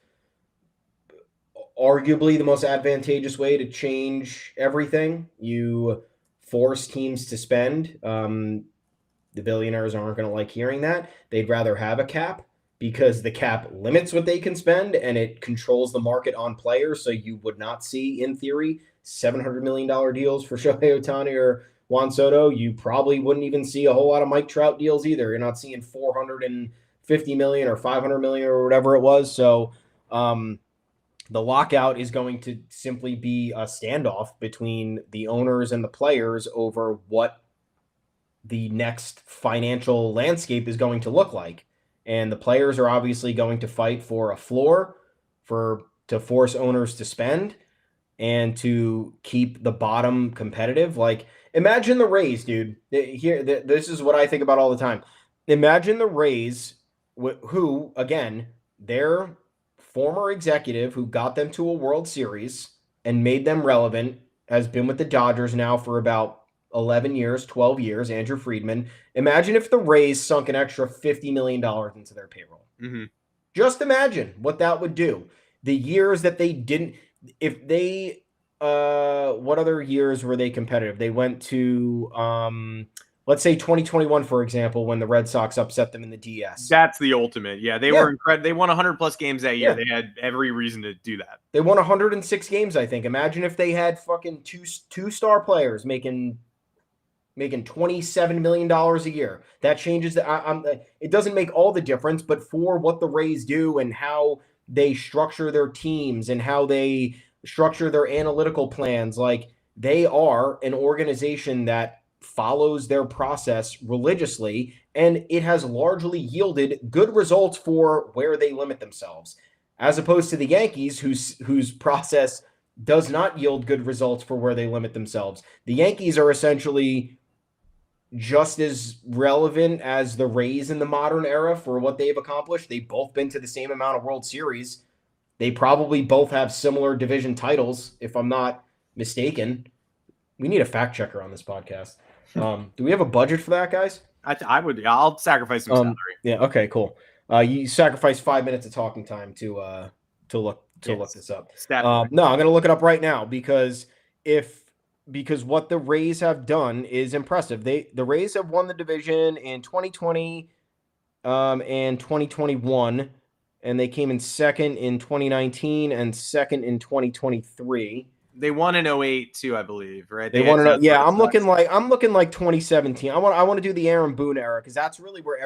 arguably the most advantageous way to change everything. You force teams to spend. The billionaires aren't going to like hearing that. They'd rather have a cap because the cap limits what they can spend and it controls the market on players. So you would not see, in theory, $700 million deals for Shohei Ohtani or Juan Soto. You probably wouldn't even see a whole lot of Mike Trout deals either. You're not seeing $450 million or $500 million or whatever it was. So the lockout is going to simply be a standoff between the owners and the players over what the next financial landscape is going to look like. And the players are obviously going to fight for a floor, to force owners to spend and to keep the bottom competitive. Like, imagine the Rays, dude. This is what I think about all the time. Imagine the Rays, who, again, their former executive who got them to a World Series and made them relevant has been with the Dodgers now for about 11 years, 12 years, Andrew Freeman. Imagine if the Rays sunk an extra $50 million into their payroll. Mm-hmm. Just imagine what that would do. The years that they didn't, if they, what other years were they competitive? They went to, let's say 2021, for example, when the Red Sox upset them in the DS. That's the ultimate. Yeah, they were incredible. They won 100+ games that year. Yeah. They had every reason to do that. They won 106 games, I think. Imagine if they had fucking two star players making $27 million a year. That changes it doesn't make all the difference, but for what the Rays do and how they structure their teams and how they structure their analytical plans, like, they are an organization that follows their process religiously, and it has largely yielded good results for where they limit themselves, as opposed to the Yankees, whose process does not yield good results for where they limit themselves. The Yankees are essentially just as relevant as the Rays in the modern era for what they've accomplished. They've both been to the same amount of World Series. They probably both have similar division titles, if I'm not mistaken. We need a fact checker on this podcast. Do we have a budget for that, guys? I'll sacrifice some salary. Yeah. Okay, cool. You sacrifice 5 minutes of talking time to look this up. No, I'm going to look it up right now because what the Rays have done is impressive. The Rays have won the division in 2020 and 2021, and they came in second in 2019 and second in 2023. They won in 2008 too, I believe, right? They won in, yeah. I'm looking like 2017. I want to do the Aaron Boone era because that's really where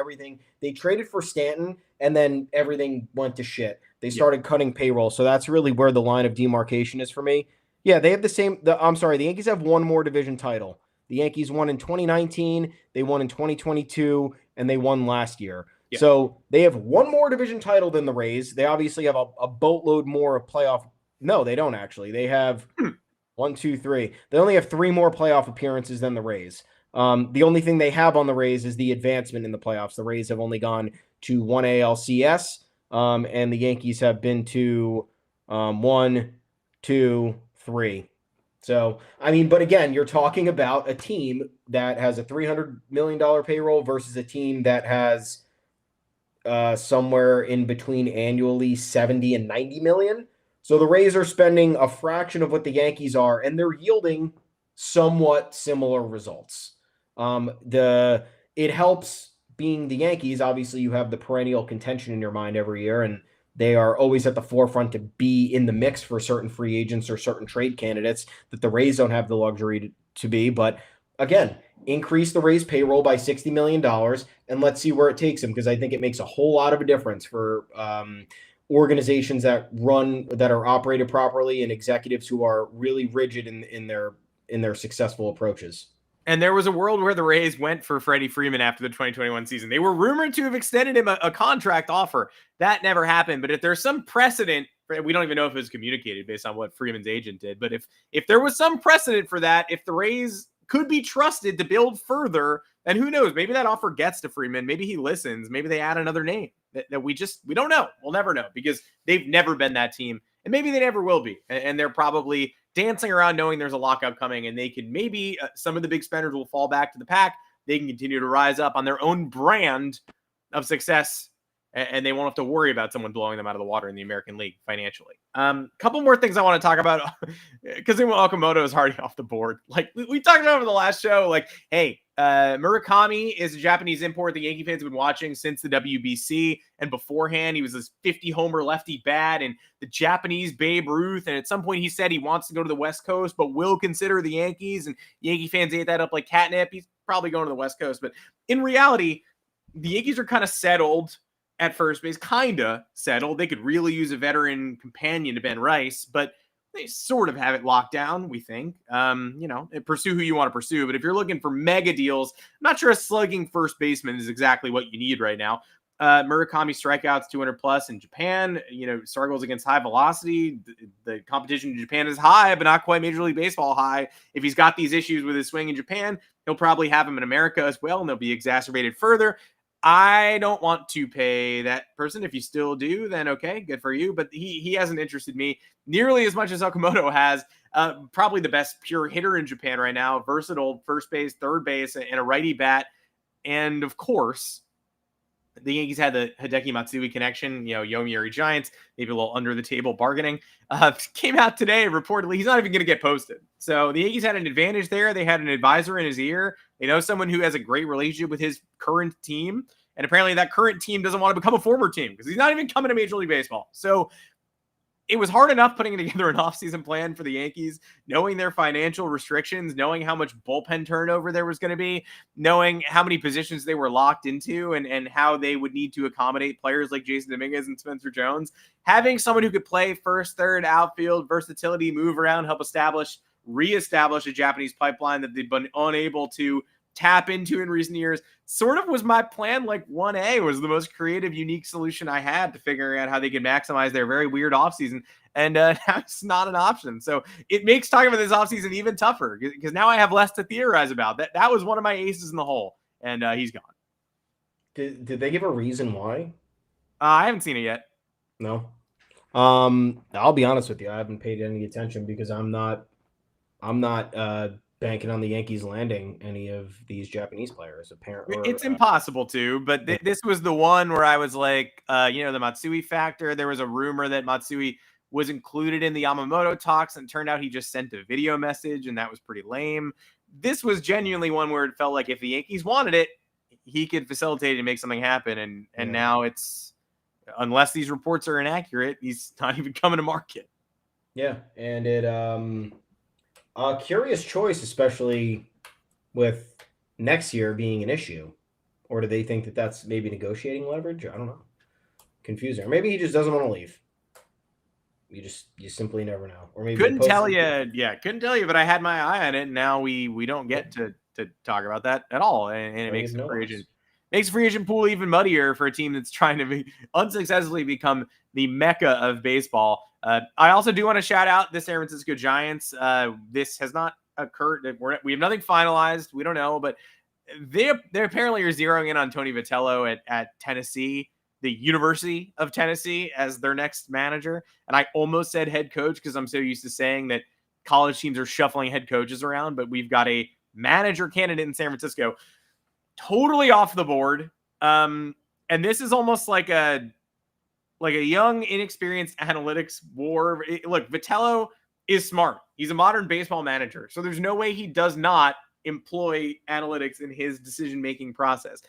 they traded for Stanton and then everything went to shit. They started cutting payroll, so that's really where the line of demarcation is for me. Yeah, they have the Yankees have one more division title. The Yankees won in 2019, they won in 2022, and they won last year. Yeah. So they have one more division title than the Rays. They obviously have a boatload more of playoff. No, they don't actually. They have 1, 2, 3. They only have 3 more playoff appearances than the Rays. The only thing they have on the Rays is the advancement in the playoffs. The Rays have only gone to 1 ALCS, and the Yankees have been to 1, 2, 3. So, I mean, but again, you're talking about a team that has a $300 million payroll versus a team that has somewhere in between annually 70 and 90 million. So the Rays are spending a fraction of what the Yankees are, and they're yielding somewhat similar results. It helps being the Yankees. Obviously, you have the perennial contention in your mind every year, and they are always at the forefront to be in the mix for certain free agents or certain trade candidates that the Rays don't have the luxury to be. But again, increase the Rays payroll by $60 million, and let's see where it takes them, because I think it makes a whole lot of a difference for organizations that are operated properly and executives who are really rigid in their successful approaches. And there was a world where the Rays went for Freddie Freeman after the 2021 season. They were rumored to have extended him a contract offer. That never happened. But if there's some precedent, we don't even know if it was communicated based on what Freeman's agent did. But if there was some precedent for that, if the Rays could be trusted to build further, then who knows? Maybe that offer gets to Freeman. Maybe he listens. Maybe they add another name that we don't know. We'll never know because they've never been that team. And maybe they never will be. And they're probably dancing around knowing there's a lockout coming, and they can maybe some of the big spenders will fall back to the pack. They can continue to rise up on their own brand of success, and they won't have to worry about someone blowing them out of the water in the American League financially. Couple more things I want to talk about because Okamoto is already off the board. Like we talked about over the last show, like, hey, Murakami is a Japanese import the Yankee fans have been watching since the WBC, and beforehand he was this 50 homer lefty bat and the Japanese Babe Ruth, and at some point he said he wants to go to the West Coast but will consider the Yankees, and Yankee fans ate that up like catnip. He's probably going to the West Coast, but in reality the Yankees are kind of settled at first base, kind of settled. They could really use a veteran companion to Ben Rice, but they sort of have it locked down, we think. Pursue who you want to pursue. But if you're looking for mega deals, I'm not sure a slugging first baseman is exactly what you need right now. Murakami strikeouts 200 plus in Japan, struggles against high velocity. The competition in Japan is high, but not quite Major League Baseball high. If he's got these issues with his swing in Japan, he'll probably have them in America as well, and they'll be exacerbated further. I don't want to pay that person. If you still do, then okay, good for you. But he hasn't interested me nearly as much as Okamoto has. Probably the best pure hitter in Japan right now. Versatile first base, third base, and a righty bat. And of course, the Yankees had the Hideki Matsui connection, Yomiuri Giants, maybe a little under the table bargaining. Came out today, reportedly, he's not even going to get posted. So the Yankees had an advantage there. They had an advisor in his ear. They know someone who has a great relationship with his current team. And apparently that current team doesn't want to become a former team because he's not even coming to Major League Baseball. So it was hard enough putting together an offseason plan for the Yankees, knowing their financial restrictions, knowing how much bullpen turnover there was going to be, knowing how many positions they were locked into and how they would need to accommodate players like Jason Dominguez and Spencer Jones. Having someone who could play first, third, outfield, versatility, move around, help reestablish a Japanese pipeline that they've been unable to tap into in recent years sort of was my plan. Like 1A was the most creative, unique solution I had to figuring out how they could maximize their very weird offseason. And that's not an option. So it makes talking about this offseason even tougher because now I have less to theorize about. That was one of my aces in the hole, and he's gone. Did they give a reason why? I haven't seen it yet. No. I'll be honest with you. I haven't paid any attention because I'm not banking on the Yankees landing any of these Japanese players. Apparently, it's impossible to. But this was the one where I was like, the Matsui factor. There was a rumor that Matsui was included in the Yamamoto talks, and it turned out he just sent a video message, and that was pretty lame. This was genuinely one where it felt like if the Yankees wanted it, he could facilitate it and make something happen. And now it's, unless these reports are inaccurate, he's not even coming to market. Yeah, and it curious choice, especially with next year being an issue. Or do they think that that's maybe negotiating leverage? I don't know. Confusing. Or maybe he just doesn't want to leave. You simply never know. Or maybe couldn't tell you, but I had my eye on it, and now we don't get to talk about that at all. And it makes the free agent pool even muddier for a team that's trying to unsuccessfully become the Mecca of baseball. I also do want to shout out the San Francisco Giants. This has not occurred. We have nothing finalized. We don't know, but they apparently are zeroing in on Tony Vitello at Tennessee, the University of Tennessee, as their next manager. And I almost said head coach because I'm so used to saying that college teams are shuffling head coaches around, but we've got a manager candidate in San Francisco totally off the board. And this is almost like a young, inexperienced analytics war. Look, Vitello is smart. He's a modern baseball manager. So there's no way he does not employ analytics in his decision-making process.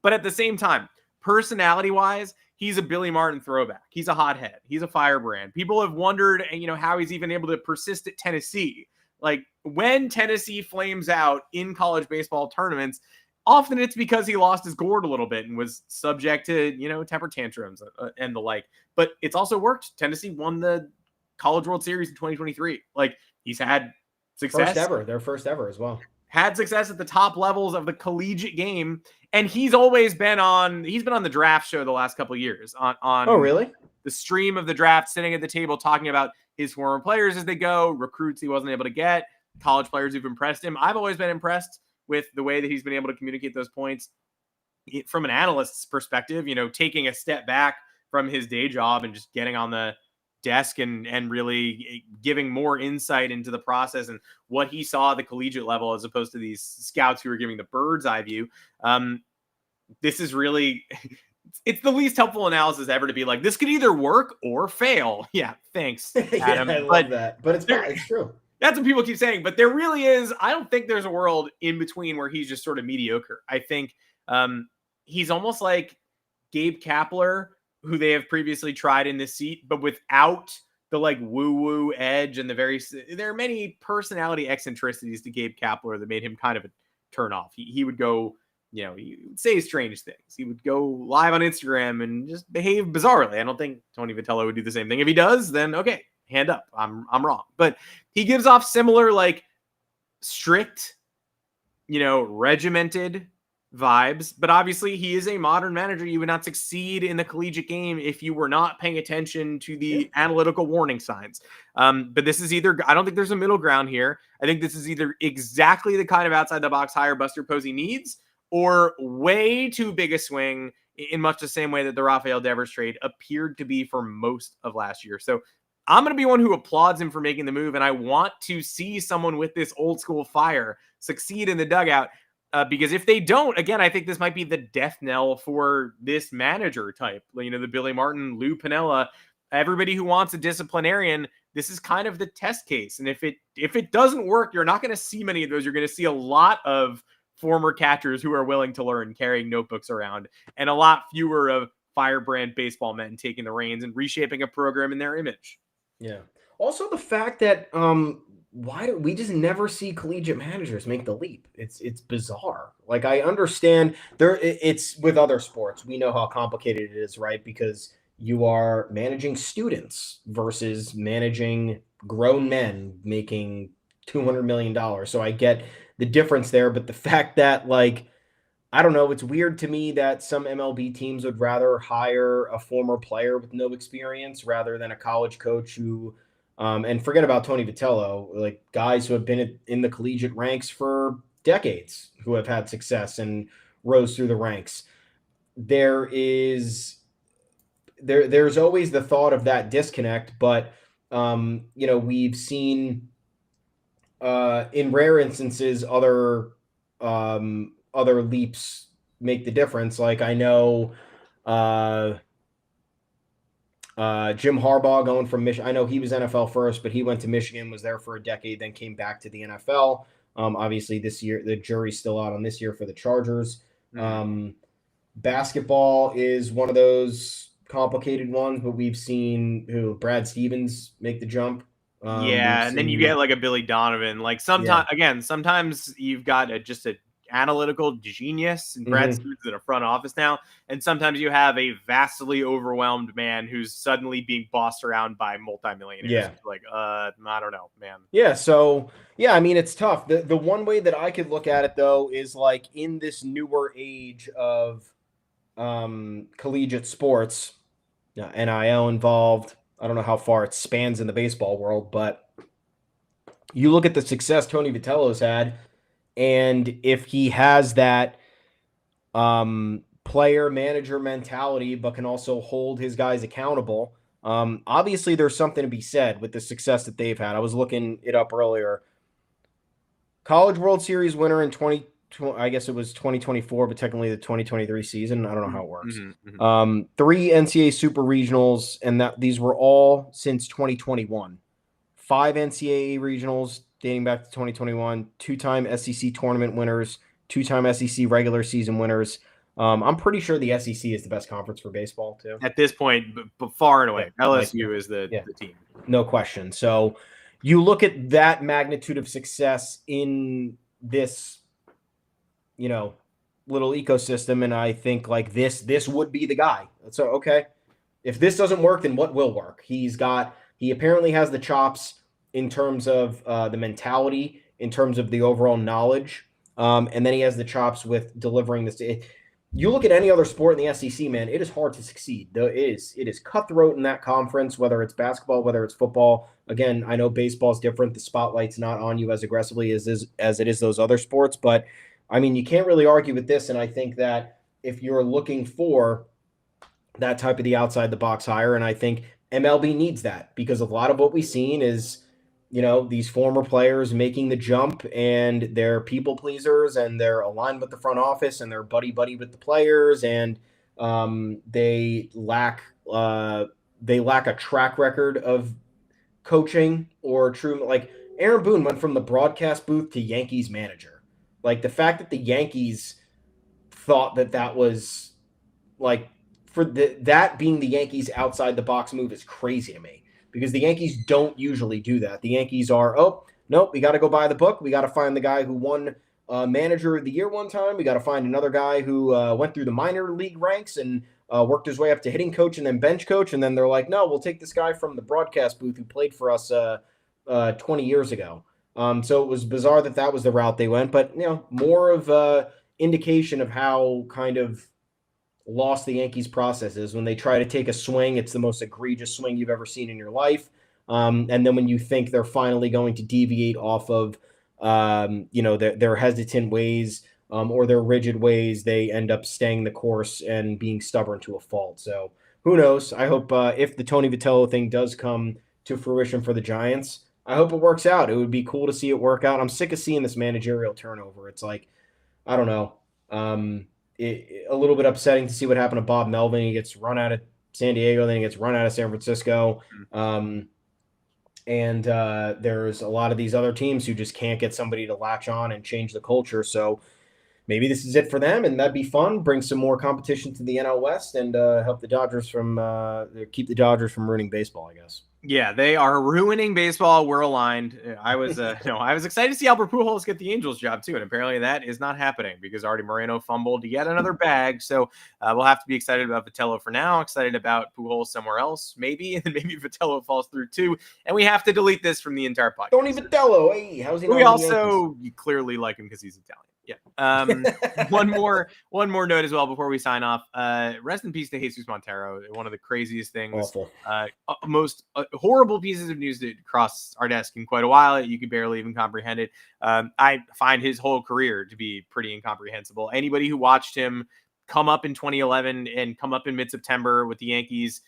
But at the same time, personality-wise, he's a Billy Martin throwback. He's a hothead. He's a firebrand. People have wondered, how he's even able to persist at Tennessee. Like when Tennessee flames out in college baseball tournaments, often it's because he lost his gourd a little bit and was subject to, temper tantrums and the like. But it's also worked. Tennessee won the College World Series in 2023. Like, he's had success. Their first ever as well. Had success at the top levels of the collegiate game. And he's always been on the draft show the last couple of years on Oh, really? The stream of the draft, sitting at the table talking about his former players as they go, recruits he wasn't able to get, college players who've impressed him. I've always been impressed with the way that he's been able to communicate those points from an analyst's perspective, taking a step back from his day job and just getting on the desk and really giving more insight into the process and what he saw at the collegiate level, as opposed to these scouts who are giving the bird's eye view. This is really, it's the least helpful analysis ever to be like, this could either work or fail. Yeah. Thanks, Adam. I love that, but it's true. That's what people keep saying, but there really is. I don't think there's a world in between where he's just sort of mediocre. I think he's almost like Gabe Kapler, who they have previously tried in this seat, but without the like woo-woo edge and there are many personality eccentricities to Gabe Kapler that made him kind of a turnoff. He would go, he would say strange things. He would go live on Instagram and just behave bizarrely. I don't think Tony Vitello would do the same thing. If he does, then okay, hand up. I'm wrong. But he gives off similar, like, strict, regimented vibes. But obviously he is a modern manager. You would not succeed in the collegiate game if you were not paying attention to the analytical warning signs. But this is either, I don't think there's a middle ground here. I think this is either exactly the kind of outside the box hire Buster Posey needs, or way too big a swing, in much the same way that the Rafael Devers trade appeared to be for most of last year. So I'm going to be one who applauds him for making the move, and I want to see someone with this old school fire succeed in the dugout, because if they don't, again, I think this might be the death knell for this manager type. The Billy Martin, Lou Piniella, everybody who wants a disciplinarian. This is kind of the test case, and if it doesn't work, you're not going to see many of those. You're going to see a lot of former catchers who are willing to learn, carrying notebooks around, and a lot fewer of firebrand baseball men taking the reins and reshaping a program in their image. Yeah. Also, the fact that why do we just never see collegiate managers make the leap? It's bizarre. Like, I understand it's with other sports. We know how complicated it is, right? Because you are managing students versus managing grown men making $200 million. So I get the difference there, but the fact that, like, I don't know, it's weird to me that some MLB teams would rather hire a former player with no experience rather than a college coach who, and forget about Tony Vitello, like guys who have been in the collegiate ranks for decades, who have had success and rose through the ranks. There's always the thought of that disconnect, but we've seen in rare instances other leaps make the difference. Like, I know Jim Harbaugh going from Michigan. I know he was NFL first, but he went to Michigan, was there for a decade, then came back to the NFL. Obviously this year, the jury's still out on this year for the Chargers. Mm-hmm. Basketball is one of those complicated ones, but we've seen Brad Stevens make the jump. And then you get like a Billy Donovan. Like, sometimes you've got just a analytical genius, and Brad Stevens in a front office now, and sometimes you have a vastly overwhelmed man who's suddenly being bossed around by multimillionaires. Yeah. Like, I don't know, man. Yeah. So yeah, I mean, it's tough. The one way that I could look at it though is like in this newer age of collegiate sports, NIL involved. I don't know how far it spans in the baseball world, but you look at the success Tony Vitello's had. And if he has that player manager mentality, but can also hold his guys accountable, obviously there's something to be said with the success that they've had. I was looking it up earlier. College World Series winner in 2024, but technically the 2023 season. I don't know how it works. 3 NCAA Super Regionals, and these were all since 2021. 5 NCAA Regionals dating back to 2021, 2-time SEC tournament winners, 2-time SEC regular season winners. I'm pretty sure the SEC is the best conference for baseball too. At this point, but far and away, LSU is the team. No question. So you look at that magnitude of success in this, little ecosystem, and I think like this would be the guy. So okay, if this doesn't work, then what will work? He apparently has the chops in terms of the mentality, in terms of the overall knowledge, and then he has the chops with delivering this. You look at any other sport in the SEC, man, it is hard to succeed. It is cutthroat in that conference, whether it's basketball, whether it's football. Again, I know baseball is different. The spotlight's not on you as aggressively as it is those other sports. But, I mean, you can't really argue with this. And I think that if you're looking for that type of the outside-the-box hire, and I think MLB needs that, because a lot of what we've seen is, these former players making the jump, and they're people pleasers, and they're aligned with the front office, and they're buddy with the players, and they lack a track record of coaching or true. Like Aaron Boone went from the broadcast booth to Yankees manager. Like the fact that the Yankees thought that was like that being the Yankees outside the box move is crazy to me. Because the Yankees don't usually do that. The Yankees are, oh, nope, we got to go by the book. We got to find the guy who won manager of the year one time. We got to find another guy who went through the minor league ranks and worked his way up to hitting coach and then bench coach. And then they're like, no, we'll take this guy from the broadcast booth who played for us 20 years ago. So it was bizarre that was the route they went. But, more of indication of how kind of lost the Yankees process is when they try to take a swing. It's the most egregious swing you've ever seen in your life. And then when you think they're finally going to deviate off of, their hesitant ways or their rigid ways, they end up staying the course and being stubborn to a fault. So who knows? I hope if the Tony Vitello thing does come to fruition for the Giants, I hope it works out. It would be cool to see it work out. I'm sick of seeing this managerial turnover. It's like, I don't know. A little bit upsetting to see what happened to Bob Melvin. He gets run out of San Diego, then he gets run out of San Francisco. And there's a lot of these other teams who just can't get somebody to latch on and change the culture. So maybe this is it for them, and that'd be fun. Bring some more competition to the NL West and help the Dodgers keep the Dodgers from ruining baseball, I guess. Yeah, they are ruining baseball. We're aligned. I was excited to see Albert Pujols get the Angels job too, and apparently that is not happening because Artie Moreno fumbled yet another bag. So we'll have to be excited about Vitello for now. Excited about Pujols somewhere else, maybe, and maybe Vitello falls through too. And we have to delete this from the entire podcast. Tony Vitello, hey, how's he? We also clearly like him because he's Italian. Yeah. One more note as well before we sign off. Rest in peace to Jesus Montero. One of the craziest things, awful. Most horrible pieces of news that crossed our desk in quite a while. You could barely even comprehend it. I find his whole career to be pretty incomprehensible. Anybody who watched him come up in 2011 and come up in mid-September with the Yankees,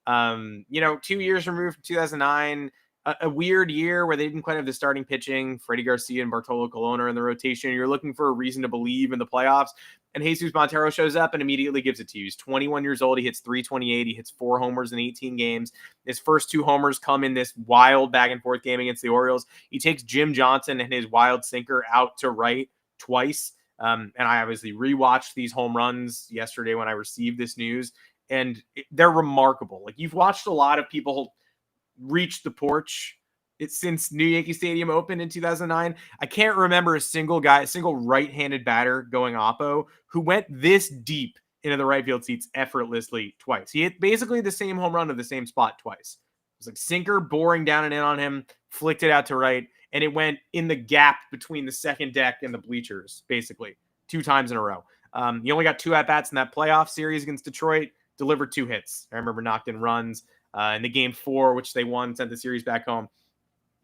2 years removed from 2009, a weird year where they didn't quite have the starting pitching, Freddie Garcia and Bartolo Colon are in the rotation. You're looking for a reason to believe in the playoffs. And Jesus Montero shows up and immediately gives it to you. He's 21 years old. He hits .328. He hits 4 homers in 18 games. His first 2 homers come in this wild back and forth game against the Orioles. He takes Jim Johnson and his wild sinker out to right twice. And I obviously rewatched these home runs yesterday when I received this news. And they're remarkable. Like, you've watched a lot of people reached the porch since New Yankee Stadium opened in 2009. I can't remember a single right-handed batter going oppo who went this deep into the right field seats effortlessly twice. He hit basically the same home run to the same spot twice. It was like sinker boring down and in on him, flicked it out to right, and it went in the gap between the second deck and the bleachers, basically 2 times in a row. He only got 2 at-bats in that playoff series against Detroit, delivered 2 hits. I remember knocked in runs. In the game 4, which they won, sent the series back home.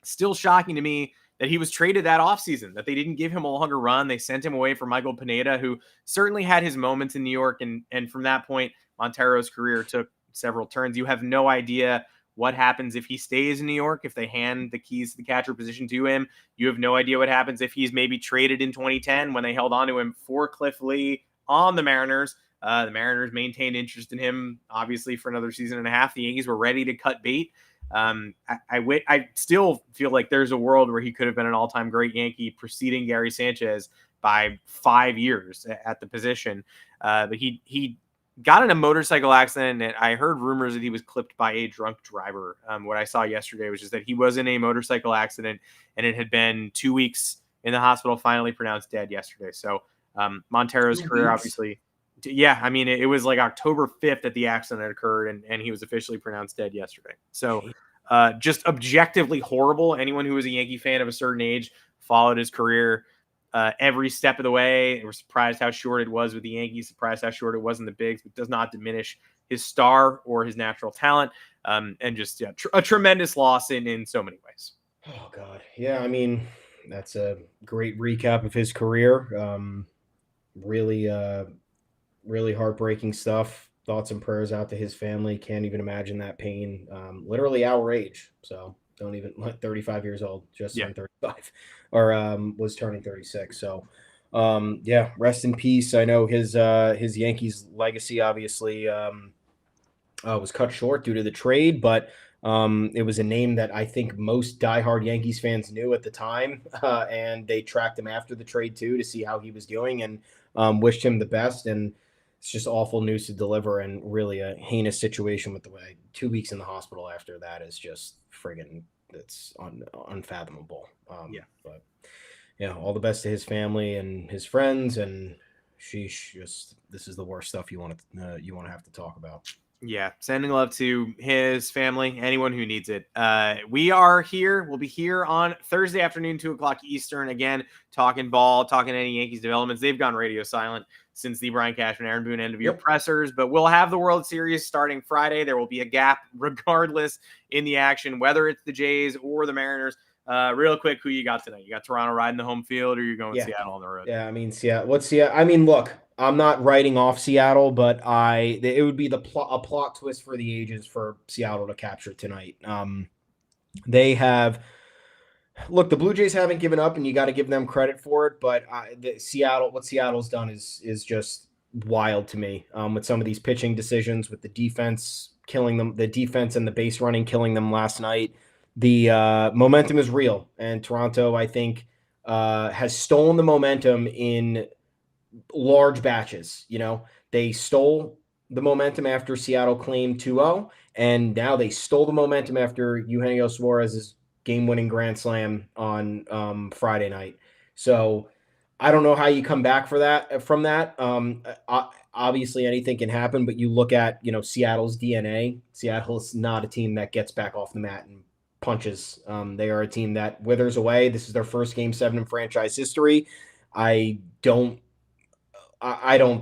Still shocking to me that he was traded that offseason, that they didn't give him a longer run. They sent him away for Michael Pineda, who certainly had his moments in New York. And from that point, Montero's career took several turns. You have no idea what happens if he stays in New York, if they hand the keys to the catcher position to him. You have no idea what happens if he's maybe traded in 2010 when they held on to him for Cliff Lee on the Mariners. The Mariners maintained interest in him, obviously, for another season and a half. The Yankees were ready to cut bait. I still feel like there's a world where he could have been an all-time great Yankee preceding Gary Sanchez by 5 years at the position. But he got in a motorcycle accident, and I heard rumors that he was clipped by a drunk driver. What I saw yesterday was just that he was in a motorcycle accident, and it had been 2 weeks in the hospital, finally pronounced dead yesterday. So Montero's 2 career, weeks? obviously. Yeah, I mean, it was like October 5th that the accident had occurred, and he was officially pronounced dead yesterday. So just objectively horrible. Anyone who was a Yankee fan of a certain age followed his career every step of the way. They were surprised how short it was with the Yankees, surprised how short it was in the bigs, but does not diminish his star or his natural talent. And just a tremendous loss in so many ways. Oh, God. Yeah, I mean, that's a great recap of his career. Really, really heartbreaking stuff. Thoughts and prayers out to his family. Can't even imagine that pain. Literally our age. So don't even, 35 years old, just turned 35 or was turning 36. So yeah, rest in peace. I know his Yankees legacy obviously was cut short due to the trade, but it was a name that I think most diehard Yankees fans knew at the time, and they tracked him after the trade too to see how he was doing and wished him the best. And it's just awful news to deliver, and really a heinous situation with the way 2 weeks in the hospital after that is just friggin' it's unfathomable. But yeah, all the best to his family and his friends, and sheesh, just this is the worst stuff you want to have to talk about. Yeah, sending love to his family, anyone who needs it. We are here. We'll be here on Thursday afternoon, 2 o'clock Eastern. Again, talking ball, talking any Yankees developments. They've gone radio silent since the Brian Cashman, Aaron Boone end of year pressers, but we'll have the World Series starting Friday. There will be a gap regardless in the action, whether it's the Jays or the Mariners. Real quick, who you got tonight? You got Toronto riding the home field, or you're going Seattle on the road? Yeah, I mean, Seattle. What's Seattle? I mean, look, I'm not writing off Seattle, but it would be a plot twist for the ages for Seattle to capture tonight. They have the Blue Jays haven't given up, and you got to give them credit for it. But what Seattle's done is just wild to me. With some of these pitching decisions, with the defense killing them, the defense and the base running killing them last night. The momentum is real, and Toronto, I think, has stolen the momentum in large batches. They stole the momentum after Seattle claimed 2-0, and now they stole the momentum after Eugenio Suarez's game-winning grand slam on Friday night. So I don't know how you come back from that. Obviously, anything can happen, but you look at Seattle's DNA. Seattle's not a team that gets back off the mat and punches. They are a team that withers away. This is their first Game 7 in franchise history. I don't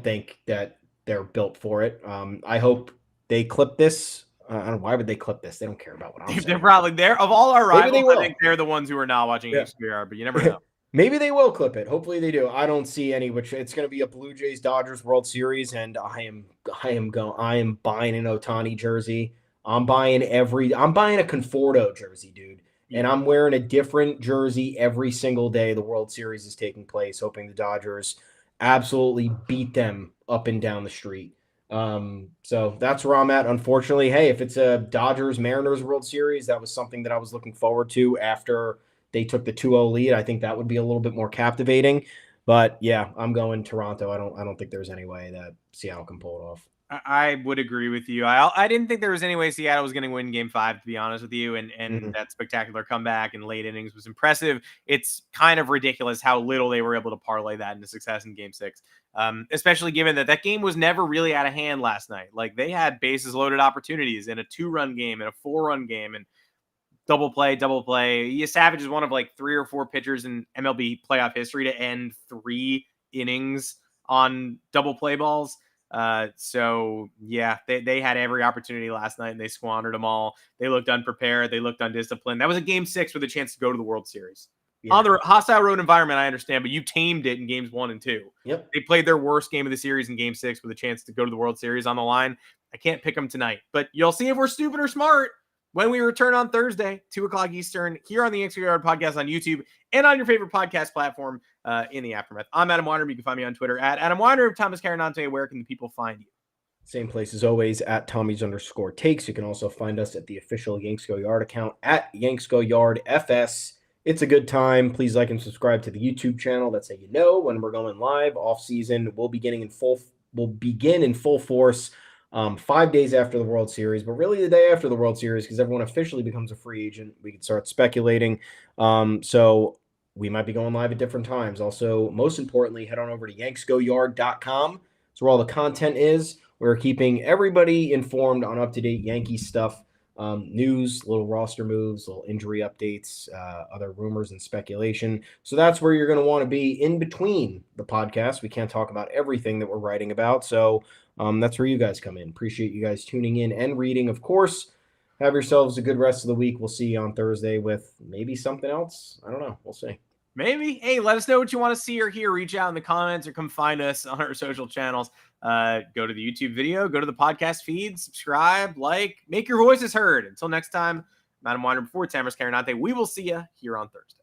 think that they're built for it. I hope they clip this. I don't know, why would they clip this? They don't care about what I'm saying. They're probably there. Of all our rivals, I think they're the ones who are not watching HBR, but you never know. Maybe they will clip it. Hopefully they do. I don't see any, which it's going to be a Blue Jays Dodgers World Series, and I am buying an Ohtani jersey. I'm buying a Conforto jersey, dude. And I'm wearing a different jersey every single day the World Series is taking place, hoping the Dodgers absolutely beat them up and down the street. So that's where I'm at. Unfortunately, hey, if it's a Dodgers Mariners World Series, that was something that I was looking forward to after they took the 2-0 lead. I think that would be a little bit more captivating. But yeah, I'm going Toronto. I don't think there's any way that Seattle can pull it off. I would agree with you. I didn't think there was any way Seattle was going to win Game 5, to be honest with you. And that spectacular comeback in late innings was impressive. It's kind of ridiculous how little they were able to parlay that into success in Game 6, especially given that game was never really out of hand last night. Like, they had bases loaded opportunities in a 2-run game and a 4-run game and double play. Savage is one of like 3 or 4 pitchers in MLB playoff history to end 3 innings on double play balls. So yeah, they had every opportunity last night and they squandered them all. They looked unprepared. They looked undisciplined. That was a Game 6 with a chance to go to the World Series. Yeah. On the hostile road environment, I understand, but you tamed it in Games 1 and 2. Yep. They played their worst game of the series in Game 6 with a chance to go to the World Series on the line. I can't pick them tonight, but you'll see if we're stupid or smart when we return on Thursday, 2 o'clock Eastern, here on the Yanks Go Yard podcast on YouTube and on your favorite podcast platform in the aftermath. I'm Adam Weinrib. You can find me on Twitter at Adam Weinrib. Thomas Carranante, where can the people find you? Same place as always, at Tommy's_takes. You can also find us at the official Yanks Go Yard account at Yanks Go Yard FS. It's a good time. Please like and subscribe to the YouTube channel. That's how you know when we're going live. Off season will begin in full force 5 days after the World Series, but really the day after the World Series, because everyone officially becomes a free agent. We can start speculating. So we might be going live at different times. Also, most importantly, head on over to yanksgoyard.com. It's where all the content is. We're keeping everybody informed on up-to-date Yankees stuff, news, little roster moves, little injury updates, other rumors and speculation. So that's where you're going to want to be in between the podcast. We can't talk about everything that we're writing about. So that's where you guys come in. Appreciate you guys tuning in and reading, of course. Have yourselves a good rest of the week. We'll see you on Thursday with maybe something else. I don't know. We'll see. Maybe. Hey, let us know what you want to see or hear. Reach out in the comments or come find us on our social channels. Go to the YouTube video, go to the podcast feed, subscribe, like, make your voices heard. Until next time, Madam Weinrib, before Thomas Carranante, we will see you here on Thursday.